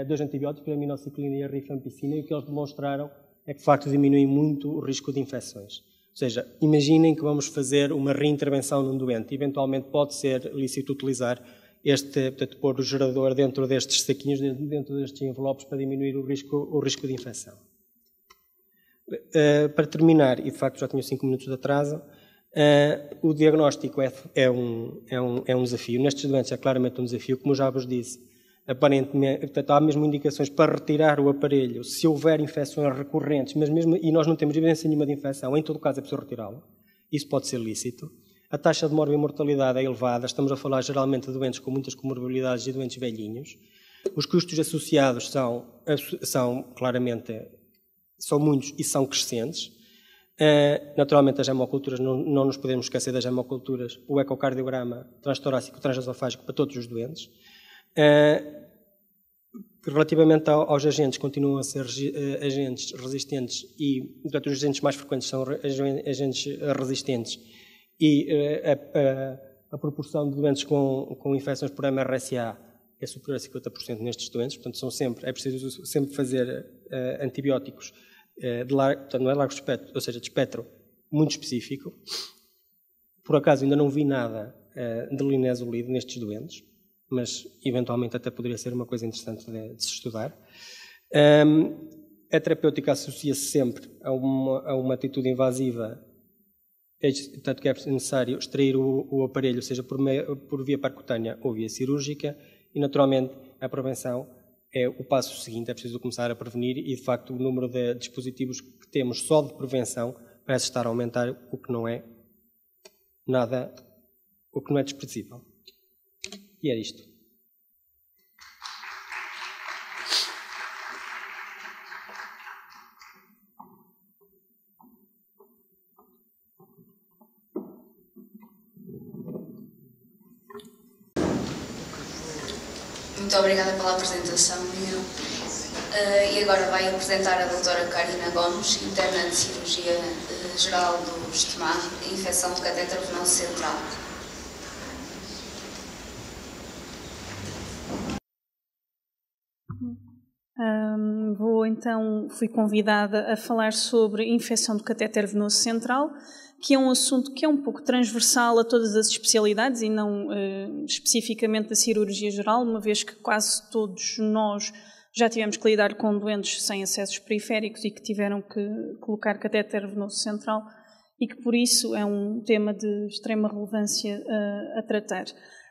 2 antibióticos, a aminociclina e a rifampicina, e o que eles demonstraram é que, de facto, diminui muito o risco de infecções. Ou seja, imaginem que vamos fazer uma reintervenção num doente. Eventualmente pode ser lícito utilizar portanto, pôr o gerador dentro destes saquinhos, dentro destes envelopes, para diminuir o risco de infecção. Para terminar, e de facto já tenho 5 minutos de atraso, o diagnóstico é um desafio. Nestes doentes é claramente um desafio, como já vos disse. Aparentemente, portanto, há mesmo indicações para retirar o aparelho se houver infecções recorrentes, mas mesmo, e nós não temos evidência nenhuma de infecção, em todo caso é preciso retirá-lo. Isso pode ser lícito. A taxa de morbimortalidade é elevada, estamos a falar geralmente de doentes com muitas comorbilidades e doentes velhinhos. Os custos associados são muitos e são crescentes. Naturalmente as hemoculturas, não nos podemos esquecer das hemoculturas, o ecocardiograma transtorácico, transesofágico para todos os doentes. que relativamente aos agentes continuam a ser agentes resistentes e, portanto, os agentes mais frequentes são agentes resistentes e a proporção de doentes com infecções por MRSA é superior a 50% nestes doentes, portanto é preciso sempre fazer antibióticos portanto, não é largo espectro, ou seja, de espectro muito específico. Por acaso ainda não vi nada de linezolid nestes doentes, mas eventualmente até poderia ser uma coisa interessante de se estudar. A terapêutica associa-se sempre a uma atitude invasiva, tanto que é necessário extrair o aparelho, seja por via percutânea ou via cirúrgica, e naturalmente a prevenção é o passo seguinte, é preciso começar a prevenir e de facto o número de dispositivos que temos só de prevenção parece estar a aumentar, o que não é desprezível. E é isto. Muito obrigada pela apresentação, Miguel. E agora vai apresentar a doutora Karina Gomes, interna de Cirurgia Geral do Estomar e Infecção do Catéter Venoso Central. Fui convidada a falar sobre infecção do catéter venoso central, que é um assunto que é um pouco transversal a todas as especialidades e não especificamente da cirurgia geral, uma vez que quase todos nós já tivemos que lidar com doentes sem acessos periféricos e que tiveram que colocar catéter venoso central e que por isso é um tema de extrema relevância a tratar.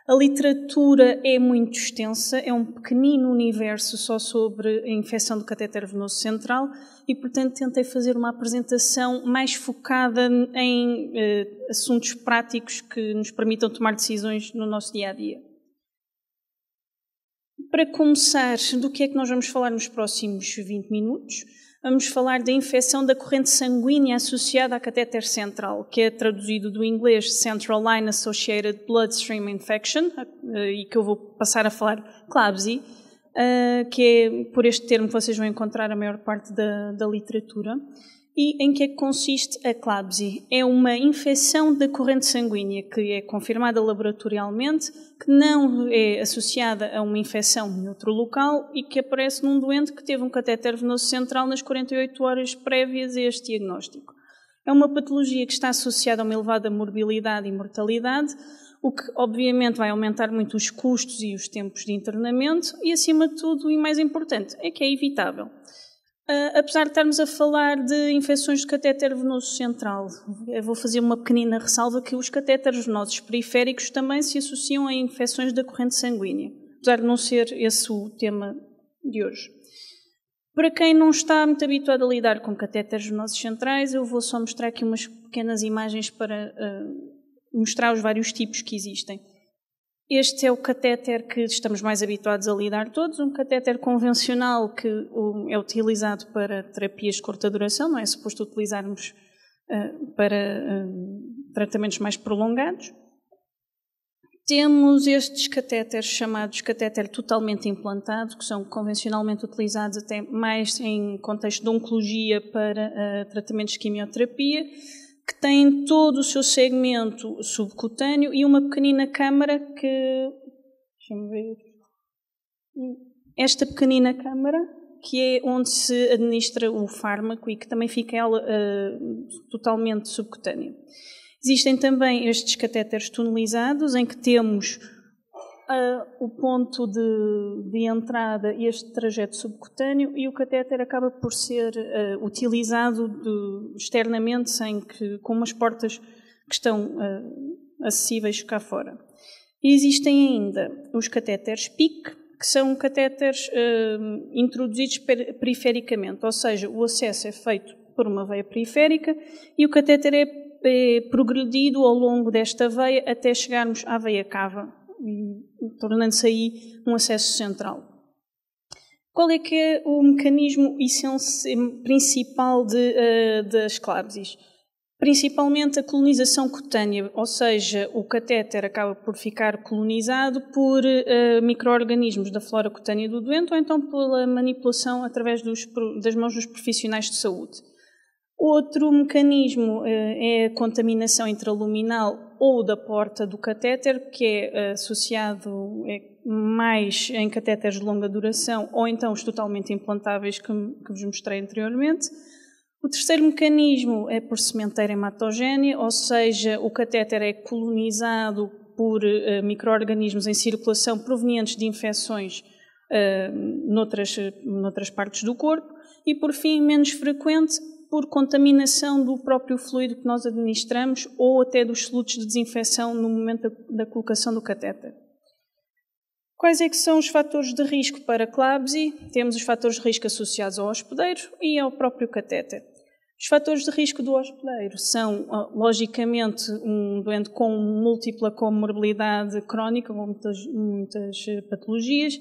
A literatura é muito extensa, é um pequenino universo só sobre a infecção do catéter venoso central e, portanto, tentei fazer uma apresentação mais focada em assuntos práticos que nos permitam tomar decisões no nosso dia-a-dia. Para começar, do que é que nós vamos falar nos próximos 20 minutos? Vamos falar da infecção da corrente sanguínea associada a catéter central, que é traduzido do inglês Central Line Associated Bloodstream Infection, e que eu vou passar a falar CLABSI, que é por este termo que vocês vão encontrar a maior parte da literatura. E em que é que consiste a CLABSI? É uma infecção da corrente sanguínea que é confirmada laboratorialmente, que não é associada a uma infecção em outro local e que aparece num doente que teve um catéter venoso central nas 48 horas prévias a este diagnóstico. É uma patologia que está associada a uma elevada morbilidade e mortalidade, o que obviamente vai aumentar muito os custos e os tempos de internamento e, acima de tudo, e mais importante, é que é evitável. Apesar de estarmos a falar de infecções de catéter venoso central, eu vou fazer uma pequenina ressalva que os catéteres venosos periféricos também se associam a infecções da corrente sanguínea, apesar de não ser esse o tema de hoje. Para quem não está muito habituado a lidar com catéteres venosos centrais, eu vou só mostrar aqui umas pequenas imagens para mostrar os vários tipos que existem. Este é o catéter que estamos mais habituados a lidar todos, um catéter convencional que é utilizado para terapias de curta duração, não é suposto utilizarmos para tratamentos mais prolongados. Temos estes catéteres chamados catéter totalmente implantado, que são convencionalmente utilizados até mais em contexto de oncologia para tratamentos de quimioterapia, que tem todo o seu segmento subcutâneo e uma pequenina câmara que... Deixa-me ver... Esta pequenina câmara, que é onde se administra o fármaco e que também fica ela totalmente subcutânea. Existem também estes catéteres tunelizados, em que temos o ponto de entrada e este trajeto subcutâneo, e o catéter acaba por ser utilizado externamente, com umas portas que estão acessíveis cá fora. E existem ainda os catéteres PIC, que são catéteres introduzidos perifericamente, ou seja, o acesso é feito por uma veia periférica e o catéter é progredido ao longo desta veia até chegarmos à veia cava, tornando-se aí um acesso central. Qual é que é o mecanismo principal das CLABSIs? Principalmente a colonização cutânea, ou seja, o catéter acaba por ficar colonizado por micro-organismos da flora cutânea do doente ou então pela manipulação através das mãos dos profissionais de saúde. Outro mecanismo é a contaminação intraluminal ou da porta do catéter, que é associado mais em catéteres de longa duração ou então os totalmente implantáveis que vos mostrei anteriormente. O terceiro mecanismo é por sementeira hematogénea, ou seja, o catéter é colonizado por micro-organismos em circulação provenientes de infecções noutras partes do corpo. E, por fim, menos frequente, por contaminação do próprio fluido que nós administramos ou até dos solutos de desinfecção no momento da colocação do catéter. Quais é que são os fatores de risco para a CLABSI? Temos os fatores de risco associados ao hospedeiro e ao próprio catéter. Os fatores de risco do hospedeiro são, logicamente, um doente com múltipla comorbilidade crónica, com muitas patologias,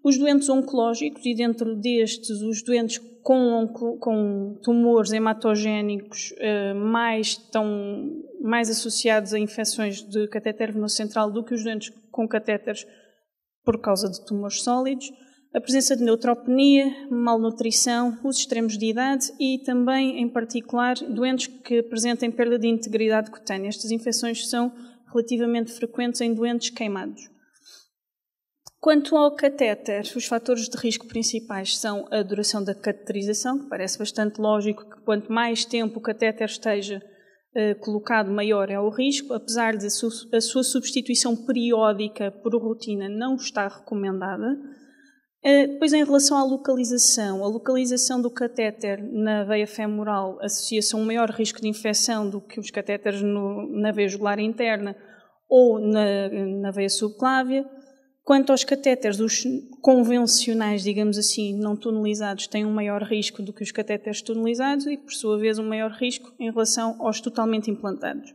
os doentes oncológicos e, dentro destes, os doentes com tumores hematogénicos estão mais associados a infecções de catéter venoso central do que os doentes com catéteres por causa de tumores sólidos, a presença de neutropenia, malnutrição, os extremos de idade e também, em particular, doentes que apresentem perda de integridade cutânea. Estas infecções são relativamente frequentes em doentes queimados. Quanto ao catéter, os fatores de risco principais são a duração da cateterização, que parece bastante lógico que quanto mais tempo o catéter esteja colocado, maior é o risco, apesar de a sua substituição periódica por rotina não está recomendada. Depois, em relação à localização, a localização do catéter na veia femoral associa-se a um maior risco de infecção do que os catéteres na veia jugular interna ou na veia subclávia. Quanto aos catéteres, os convencionais, digamos assim, não tunelizados, têm um maior risco do que os catéteres tunelizados e, por sua vez, um maior risco em relação aos totalmente implantados.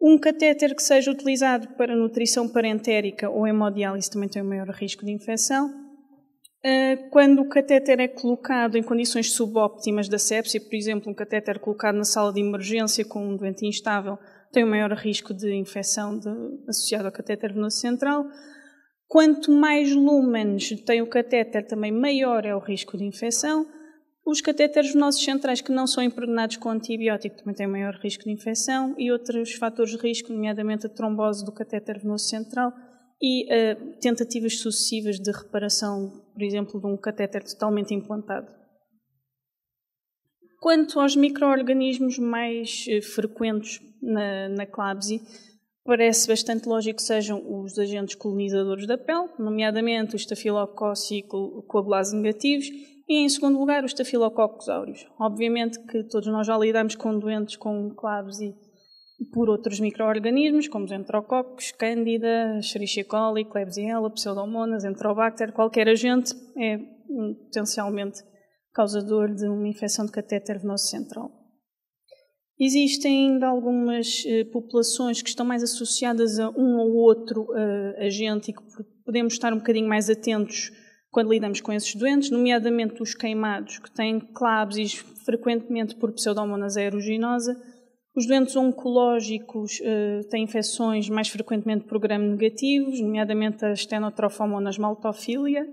Um catéter que seja utilizado para nutrição parentérica ou hemodiálise também tem um maior risco de infecção. Quando o catéter é colocado em condições subóptimas da sepsia, por exemplo, um catéter colocado na sala de emergência com um doente instável, tem um maior risco de infecção associado ao catéter venoso central. Quanto mais lúmenes tem o catéter, também maior é o risco de infecção. Os catéteres venosos centrais que não são impregnados com antibiótico também têm maior risco de infecção e outros fatores de risco, nomeadamente a trombose do catéter venoso central e tentativas sucessivas de reparação, por exemplo, de um catéter totalmente implantado. Quanto aos micro-organismos mais frequentes na CLABSI, parece bastante lógico que sejam os agentes colonizadores da pele, nomeadamente os estafilococcus coagulase negativos e, em segundo lugar, os estafilococcus aureus. Obviamente que todos nós já lidamos com doentes com CLABSI por outros micro-organismos, como os enterococos, Cândida, Escherichia coli, Klebsiella, Pseudomonas, Enterobacter. Qualquer agente é potencialmente causador de uma infecção de catéter venoso central. Existem ainda algumas populações que estão mais associadas a um ou outro agente e que podemos estar um bocadinho mais atentos quando lidamos com esses doentes, nomeadamente os queimados, que têm CLABSI frequentemente por Pseudomonas aeruginosa. Os doentes oncológicos têm infecções mais frequentemente por gram-negativos, nomeadamente a Stenotrophomonas maltophilia.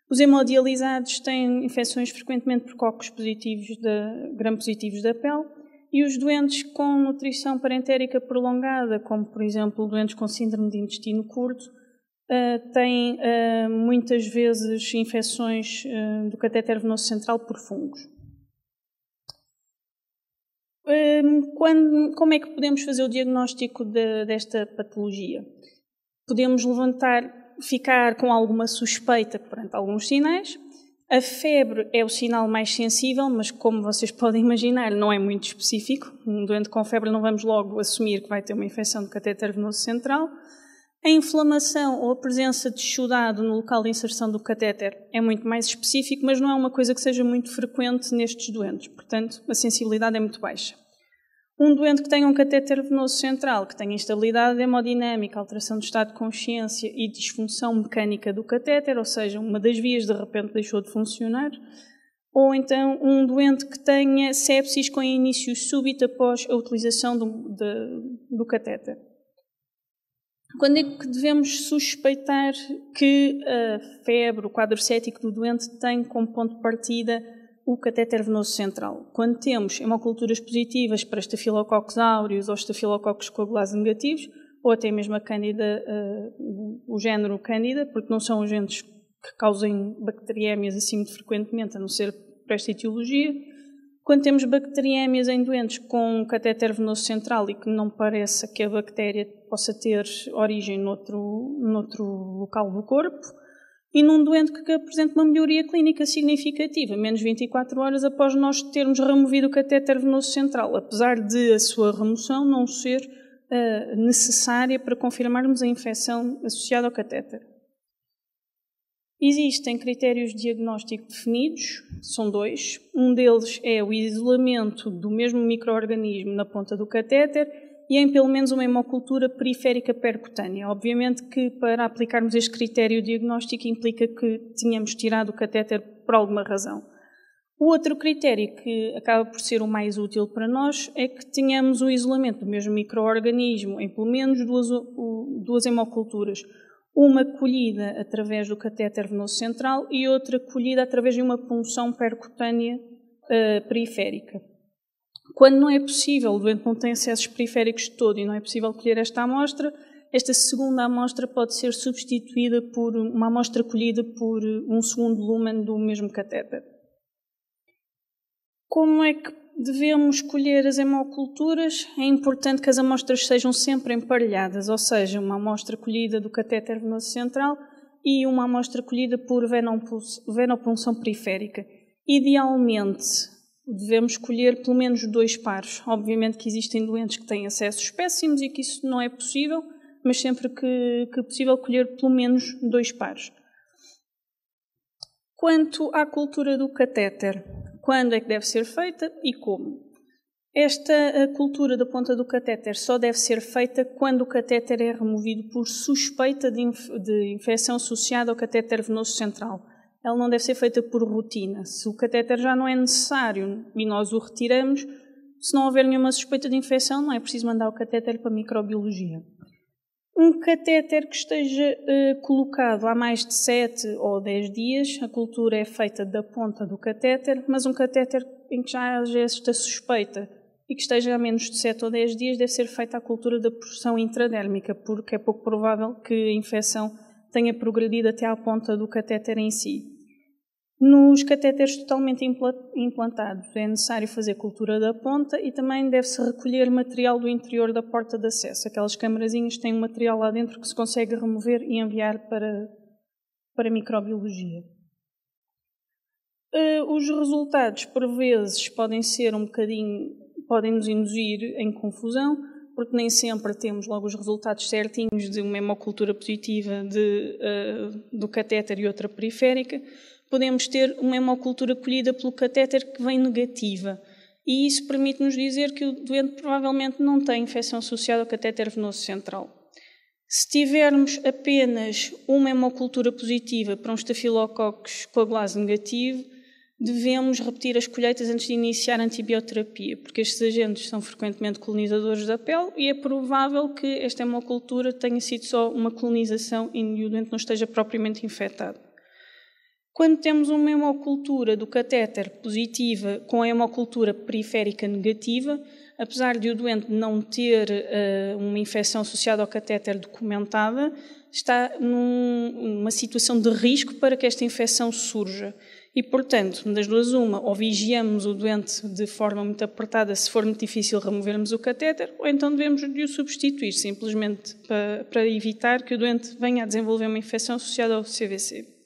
Os hemodializados têm infecções frequentemente por cocos positivos gram-positivos da pele. E os doentes com nutrição parentérica prolongada, como, por exemplo, doentes com síndrome de intestino curto, têm muitas vezes infecções do catéter venoso central por fungos. Como é que podemos fazer o diagnóstico desta patologia? Podemos ficar com alguma suspeita perante alguns sinais. A febre é o sinal mais sensível, mas como vocês podem imaginar, não é muito específico. Um doente com febre não vamos logo assumir que vai ter uma infecção de catéter venoso central. A inflamação ou a presença de exudado no local de inserção do catéter é muito mais específico, mas não é uma coisa que seja muito frequente nestes doentes. Portanto, a sensibilidade é muito baixa. Um doente que tenha um catéter venoso central, que tenha instabilidade hemodinâmica, alteração do estado de consciência e disfunção mecânica do catéter, ou seja, uma das vias de repente deixou de funcionar, ou então um doente que tenha sepsis com início súbito após a utilização do catéter. Quando é que devemos suspeitar que a febre, o quadro cético do doente tem como ponto de partida o catéter venoso central? Quando temos hemoculturas positivas para estafilococcus aureus ou estafilococcus coagulados negativos, ou até mesmo a Cândida, o género Cândida, porque não são agentes que causem bacteriémias assim muito frequentemente, a não ser por esta etiologia. Quando temos bacteriémias em doentes com catéter venoso central e que não parece que a bactéria possa ter origem noutro local do corpo, e num doente que apresenta uma melhoria clínica significativa, menos 24 horas após nós termos removido o catéter venoso central, apesar de a sua remoção não ser necessária para confirmarmos a infecção associada ao catéter. Existem critérios de diagnóstico definidos, são 2. Um deles é o isolamento do mesmo micro-organismo na ponta do catéter e em pelo menos uma hemocultura periférica percutânea. Obviamente que para aplicarmos este critério diagnóstico implica que tenhamos tirado o catéter por alguma razão. O outro critério que acaba por ser o mais útil para nós é que tenhamos o isolamento do mesmo micro-organismo em pelo menos duas hemoculturas. Uma colhida através do catéter venoso central e outra colhida através de uma punção percutânea periférica. Quando não é possível, o doente não tem acessos periféricos de todo e não é possível colher esta amostra, esta segunda amostra pode ser substituída por uma amostra colhida por um segundo lumen do mesmo catéter. Como é que devemos escolher as hemoculturas? É importante que as amostras sejam sempre emparelhadas, ou seja, uma amostra colhida do catéter venoso central e uma amostra colhida por venopunção periférica. Idealmente, devemos escolher pelo menos 2 pares. Obviamente que existem doentes que têm acessos péssimos e que isso não é possível, mas sempre que possível, colher pelo menos 2 pares. Quanto à cultura do catéter, quando é que deve ser feita e como? Esta cultura da ponta do catéter só deve ser feita quando o catéter é removido por suspeita de infecção associada ao catéter venoso central. Ela não deve ser feita por rotina. Se o catéter já não é necessário e nós o retiramos, se não houver nenhuma suspeita de infecção, não é preciso mandar o catéter para a microbiologia. Um catéter que esteja colocado há mais de 7 ou 10 dias, a cultura é feita da ponta do catéter, mas um catéter em que já haja esta suspeita e que esteja há menos de 7 ou 10 dias deve ser feita a cultura da porção intradérmica, porque é pouco provável que a infecção tenha progredido até à ponta do catéter em si. Nos catéteres totalmente implantados é necessário fazer cultura da ponta e também deve-se recolher material do interior da porta de acesso. Aquelas camarazinhas têm um material lá dentro que se consegue remover e enviar para a microbiologia. Os resultados, por vezes, podem nos induzir em confusão, porque nem sempre temos logo os resultados certinhos de uma hemocultura positiva do catéter e outra periférica. Podemos ter uma hemocultura colhida pelo catéter que vem negativa. E isso permite-nos dizer que o doente provavelmente não tem infecção associada ao catéter venoso central. Se tivermos apenas uma hemocultura positiva para um estafilococcus coagulase negativo, devemos repetir as colheitas antes de iniciar a antibioterapia, porque estes agentes são frequentemente colonizadores da pele e é provável que esta hemocultura tenha sido só uma colonização e o doente não esteja propriamente infectado. Quando temos uma hemocultura do catéter positiva com a hemocultura periférica negativa, apesar de o doente não ter uma infecção associada ao catéter documentada, está numa situação de risco para que esta infecção surja. E, portanto, das duas uma, ou vigiamos o doente de forma muito apertada se for muito difícil removermos o catéter, ou então devemos de o substituir, simplesmente para evitar que o doente venha a desenvolver uma infecção associada ao CVC.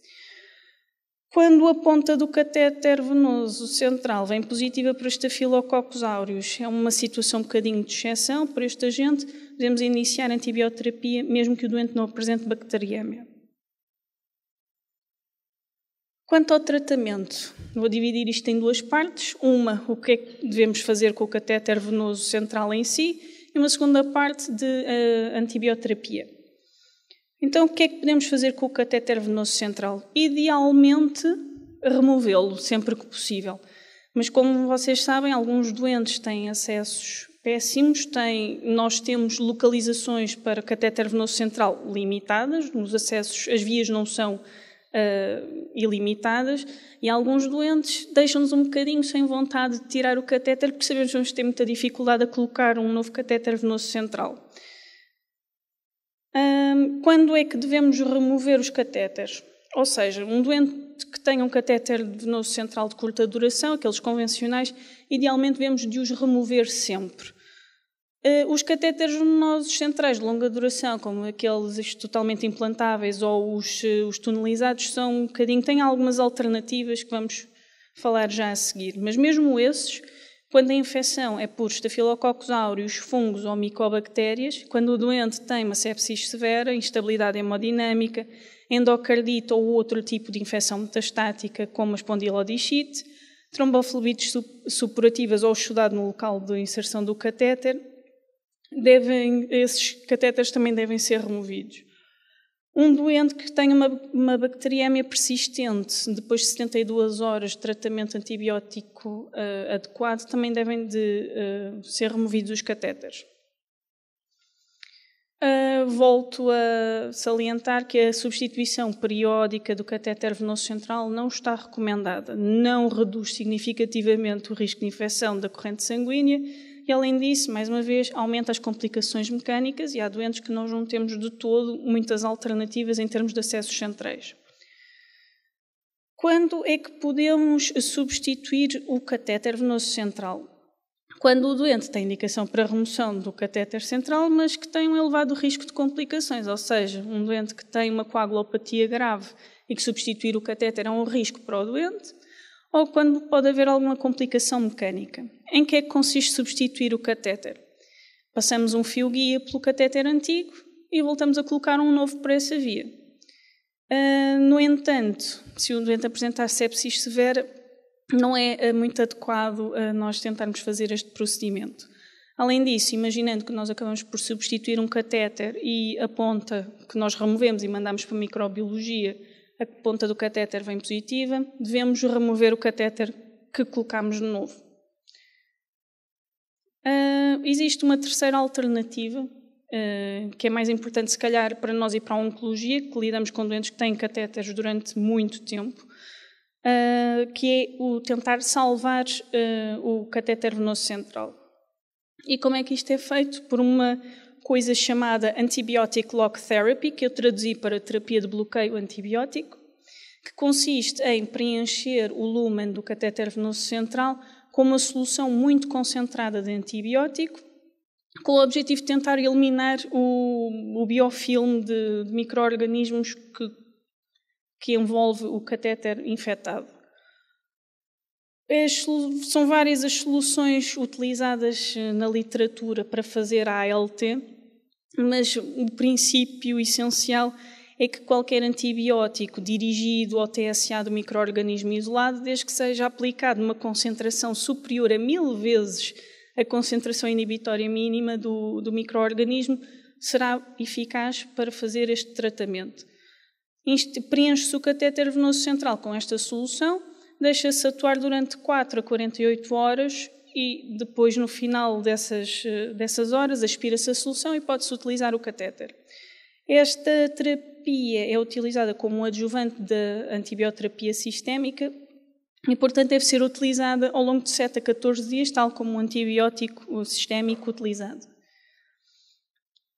Quando a ponta do catéter venoso central vem positiva para estafilococcus aureus, é uma situação um bocadinho de exceção para este agente, devemos iniciar a antibioterapia mesmo que o doente não apresente bacteriémia. Quanto ao tratamento, vou dividir isto em 2 partes. Uma, o que é que devemos fazer com o catéter venoso central em si, e uma segunda parte de antibioterapia. Então, o que é que podemos fazer com o catéter venoso central? Idealmente, removê-lo sempre que possível. Mas, como vocês sabem, alguns doentes têm acessos péssimos, nós temos localizações para catéter venoso central limitadas, os acessos, as vias não são ilimitadas, e alguns doentes deixam-nos um bocadinho sem vontade de tirar o catéter, porque sabemos que vamos ter muita dificuldade a colocar um novo catéter venoso central. Quando é que devemos remover os catéteres? Ou seja, um doente que tenha um catéter venoso central de curta duração, aqueles convencionais, idealmente devemos de os remover sempre. Os catéteres venosos centrais de longa duração, como aqueles totalmente implantáveis ou os tunelizados, têm algumas alternativas que vamos falar já a seguir. Mas mesmo esses, quando a infecção é por estafilococcus aureus, fungos ou micobactérias, quando o doente tem uma sepsis severa, instabilidade hemodinâmica, endocardite ou outro tipo de infecção metastática, como a espondilodiscite, tromboflebites supurativas ou exudado no local de inserção do catéter, esses catéteres também devem ser removidos. Um doente que tenha uma bacteriemia persistente, depois de 72 horas de tratamento antibiótico adequado, também devem de ser removidos os catéteres. Volto a salientar que a substituição periódica do catéter venoso central não está recomendada, não reduz significativamente o risco de infecção da corrente sanguínea e, além disso, mais uma vez, aumenta as complicações mecânicas e há doentes que nós não temos de todo muitas alternativas em termos de acessos centrais. Quando é que podemos substituir o catéter venoso central? Quando o doente tem indicação para remoção do catéter central, mas que tem um elevado risco de complicações, ou seja, um doente que tem uma coagulopatia grave e que substituir o catéter é um risco para o doente, ou quando pode haver alguma complicação mecânica. Em que é que consiste substituir o catéter? Passamos um fio-guia pelo catéter antigo e voltamos a colocar um novo para essa via. No entanto, se o doente apresentar sepsis severa, não é muito adequado nós tentarmos fazer este procedimento. Além disso, imaginando que nós acabamos por substituir um catéter e a ponta que nós removemos e mandamos para a microbiologia, a ponta do catéter vem positiva, devemos remover o catéter que colocamos de novo. Existe uma terceira alternativa, que é mais importante se calhar para nós e para a oncologia, que lidamos com doentes que têm catéteres durante muito tempo, que é o tentar salvar o catéter venoso central. E como é que isto é feito? Por uma coisa chamada Antibiotic Lock Therapy, que eu traduzi para terapia de bloqueio antibiótico, que consiste em preencher o lumen do catéter venoso central com uma solução muito concentrada de antibiótico, com o objetivo de tentar eliminar o biofilme de micro-organismos que envolve o catéter infectado. São várias as soluções utilizadas na literatura para fazer a ALT, mas o princípio essencial é que qualquer antibiótico dirigido ao TSA do micro-organismo isolado, desde que seja aplicado numa concentração superior a 1000 vezes a concentração inibitória mínima do micro-organismo, será eficaz para fazer este tratamento. Preenche-se o catéter venoso central com esta solução, deixa-se atuar durante 4 a 48 horas e depois, no final dessas horas, aspira-se a solução e pode-se utilizar o catéter. Esta terapia é utilizada como um adjuvante da antibioterapia sistémica e, portanto, deve ser utilizada ao longo de 7 a 14 dias, tal como um antibiótico sistémico utilizado.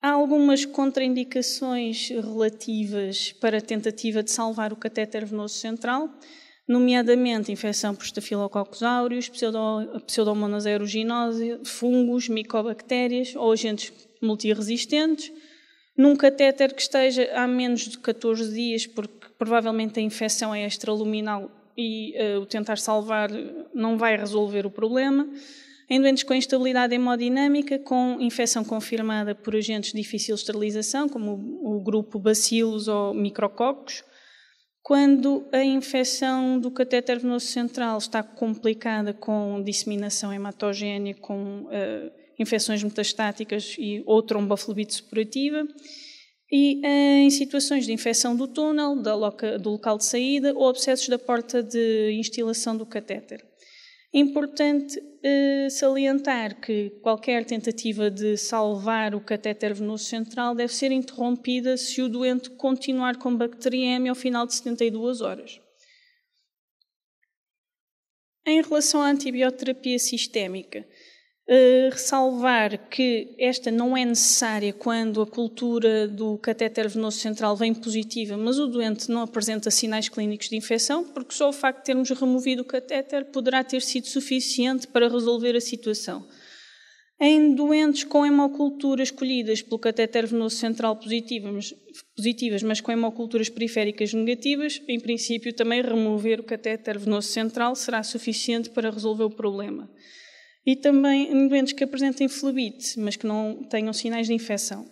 Há algumas contraindicações relativas para a tentativa de salvar o catéter venoso central, nomeadamente infecção por estafilococcus aureus, pseudomonas aeruginosa, fungos, micobactérias ou agentes multiresistentes, num catéter que esteja há menos de 14 dias, porque provavelmente a infecção é extraluminal e o tentar salvar não vai resolver o problema, em doentes com instabilidade hemodinâmica, com infecção confirmada por agentes de difícil esterilização, como o grupo bacilos ou micrococos, quando a infecção do catéter venoso central está complicada com disseminação hematogénea, com infecções metastáticas ou tromboflebite supurativa, E em situações de infecção do túnel, do local de saída ou abscessos da porta de instalação do catéter. É importante salientar que qualquer tentativa de salvar o catéter venoso central deve ser interrompida se o doente continuar com bacteriemia ao final de 72 horas. Em relação à antibioterapia sistémica, ressalvar que esta não é necessária quando a cultura do catéter venoso central vem positiva, mas o doente não apresenta sinais clínicos de infecção, porque só o facto de termos removido o catéter poderá ter sido suficiente para resolver a situação. Em doentes com hemoculturas escolhidas pelo catéter venoso central positivas, mas com hemoculturas periféricas negativas, em princípio também remover o catéter venoso central será suficiente para resolver o problema. E também em doentes que apresentem flebite, mas que não tenham sinais de infecção.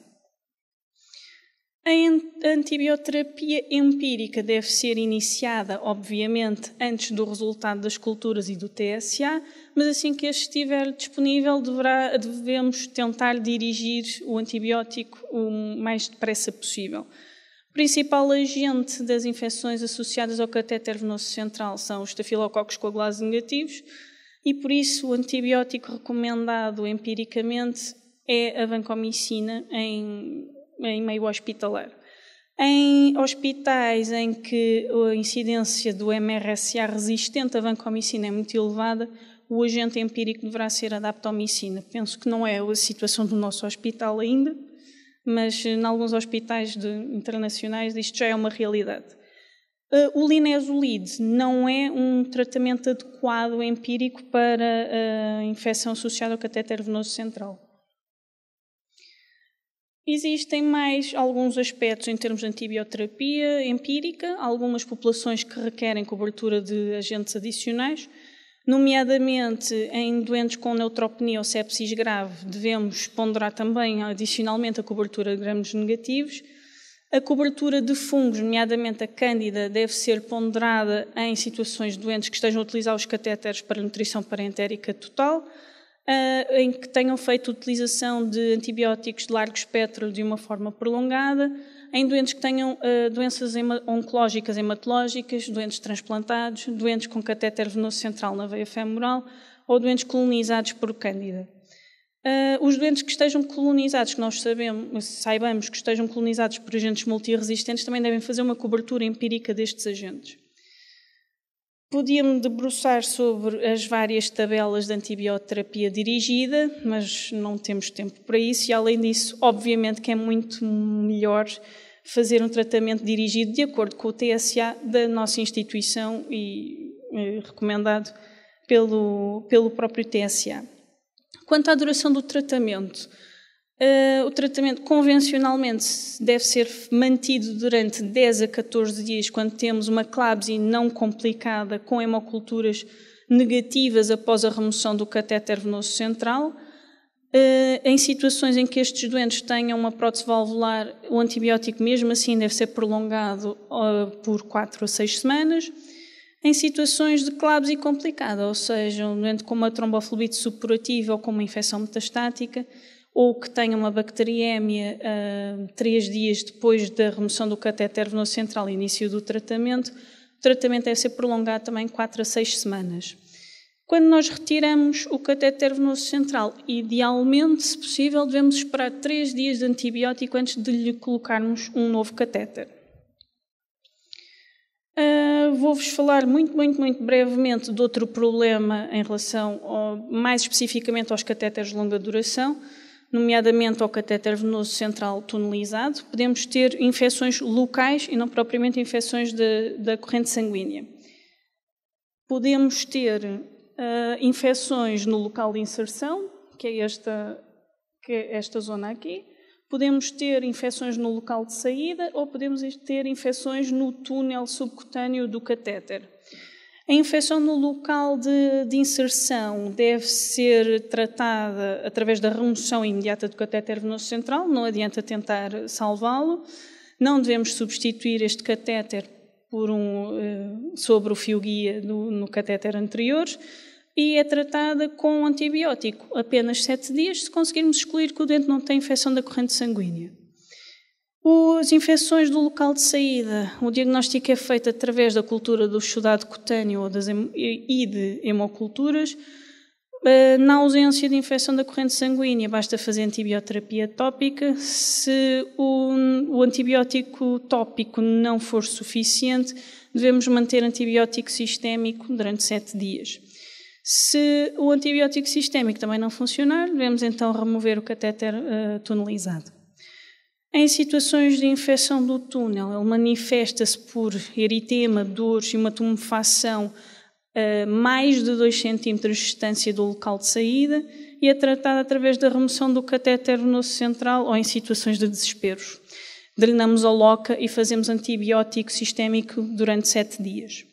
A antibioterapia empírica deve ser iniciada, obviamente, antes do resultado das culturas e do TSA, mas assim que este estiver disponível, devemos tentar dirigir o antibiótico o mais depressa possível. O principal agente das infecções associadas ao catéter venoso central são os estafilococos coagulados negativos, e por isso o antibiótico recomendado empiricamente é a vancomicina em meio hospitalar. Em hospitais em que a incidência do MRSA resistente à vancomicina é muito elevada, o agente empírico deverá ser a daptomicina. Penso que não é a situação do nosso hospital ainda, mas em alguns hospitais internacionais isto já é uma realidade. O linezolid não é um tratamento adequado empírico para a infecção associada ao catéter venoso central. Existem mais alguns aspectos em termos de antibioterapia empírica, algumas populações que requerem cobertura de agentes adicionais, nomeadamente em doentes com neutropenia ou sepsis grave, devemos ponderar também adicionalmente a cobertura de gramos negativos. A cobertura de fungos, nomeadamente a cândida, deve ser ponderada em situações de doentes que estejam a utilizar os catéteres para nutrição parentérica total, em que tenham feito utilização de antibióticos de largo espectro de uma forma prolongada, em doentes que tenham doenças oncológicas hematológicas, doentes transplantados, doentes com catéter venoso central na veia femoral ou doentes colonizados por cândida. Os doentes que estejam colonizados, que nós saibamos que estejam colonizados por agentes multiresistentes, também devem fazer uma cobertura empírica destes agentes. Podia-me debruçar sobre as várias tabelas de antibioterapia dirigida, mas não temos tempo para isso e, além disso, obviamente que é muito melhor fazer um tratamento dirigido de acordo com o TSA da nossa instituição e recomendado pelo próprio TSA. Quanto à duração do tratamento, o tratamento convencionalmente deve ser mantido durante 10 a 14 dias quando temos uma clábsia não complicada com hemoculturas negativas após a remoção do catéter venoso central. Em situações em que estes doentes tenham uma prótese valvular, o antibiótico mesmo assim deve ser prolongado por 4 a 6 semanas. Em situações de clábsia complicada, ou seja, um doente com uma tromboflebite supurativa ou com uma infecção metastática, ou que tenha uma bacteriémia 3 dias depois da remoção do catéter venoso central e início do tratamento, o tratamento deve ser prolongado também 4 a 6 semanas. Quando nós retiramos o catéter venoso central, idealmente, se possível, devemos esperar 3 dias de antibiótico antes de lhe colocarmos um novo catéter. Vou-vos falar muito brevemente de outro problema em relação, mais especificamente, aos catéteres de longa duração, nomeadamente ao catéter venoso central tunelizado. Podemos ter infecções locais e não propriamente infecções da corrente sanguínea. Podemos ter infecções no local de inserção, que é esta zona aqui. Podemos ter infecções no local de saída ou podemos ter infecções no túnel subcutâneo do catéter. A infecção no local de inserção deve ser tratada através da remoção imediata do catéter venoso central, não adianta tentar salvá-lo. Não devemos substituir este catéter sobre o fio-guia no catéter anterior. E é tratada com antibiótico apenas 7 dias, se conseguirmos excluir que o doente não tem infecção da corrente sanguínea. As infecções do local de saída. O diagnóstico é feito através da cultura do exudado cutâneo e de hemoculturas. Na ausência de infecção da corrente sanguínea, basta fazer antibioterapia tópica. Se o antibiótico tópico não for suficiente, devemos manter antibiótico sistémico durante 7 dias. Se o antibiótico sistémico também não funcionar, devemos então remover o catéter tunelizado. Em situações de infecção do túnel, ele manifesta-se por eritema, dores e uma tumefação a mais de 2 cm de distância do local de saída e é tratado através da remoção do catéter venoso central ou em situações de desesperos. Drenamos a loca e fazemos antibiótico sistémico durante 7 dias.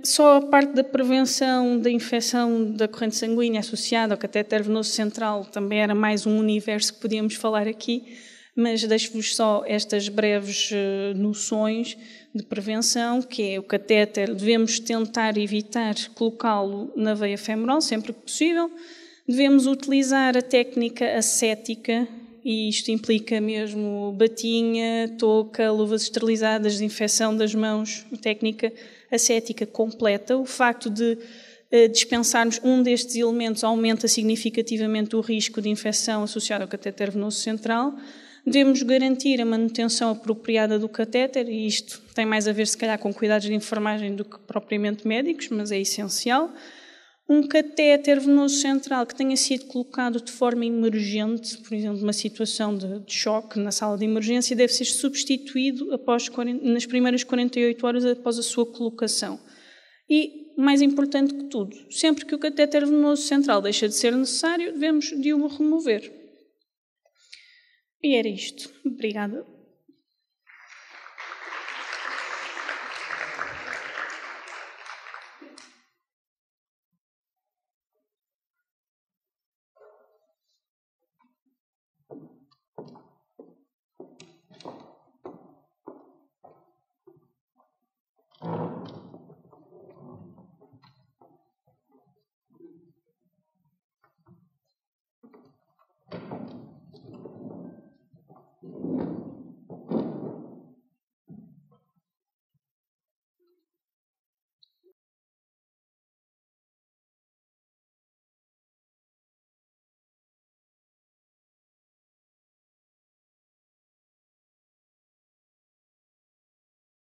Só a parte da prevenção da infecção da corrente sanguínea associada ao catéter venoso central também era mais um universo que podíamos falar aqui, mas deixo-vos só estas breves noções de prevenção, que é o catéter, devemos tentar evitar colocá-lo na veia femoral sempre que possível, devemos utilizar a técnica ascética, e isto implica mesmo batinha, touca, luvas esterilizadas, desinfecção das mãos, técnica ascética completa. O facto de dispensarmos um destes elementos aumenta significativamente o risco de infecção associada ao catéter venoso central. Devemos garantir a manutenção apropriada do catéter, e isto tem mais a ver, se calhar, com cuidados de enfermagem do que propriamente médicos, mas é essencial. Um catéter venoso central que tenha sido colocado de forma emergente, por exemplo, numa situação de choque na sala de emergência, deve ser substituído nas primeiras 48 horas após a sua colocação. E, mais importante que tudo, sempre que o catéter venoso central deixa de ser necessário, devemos de o remover. E era isto. Obrigada.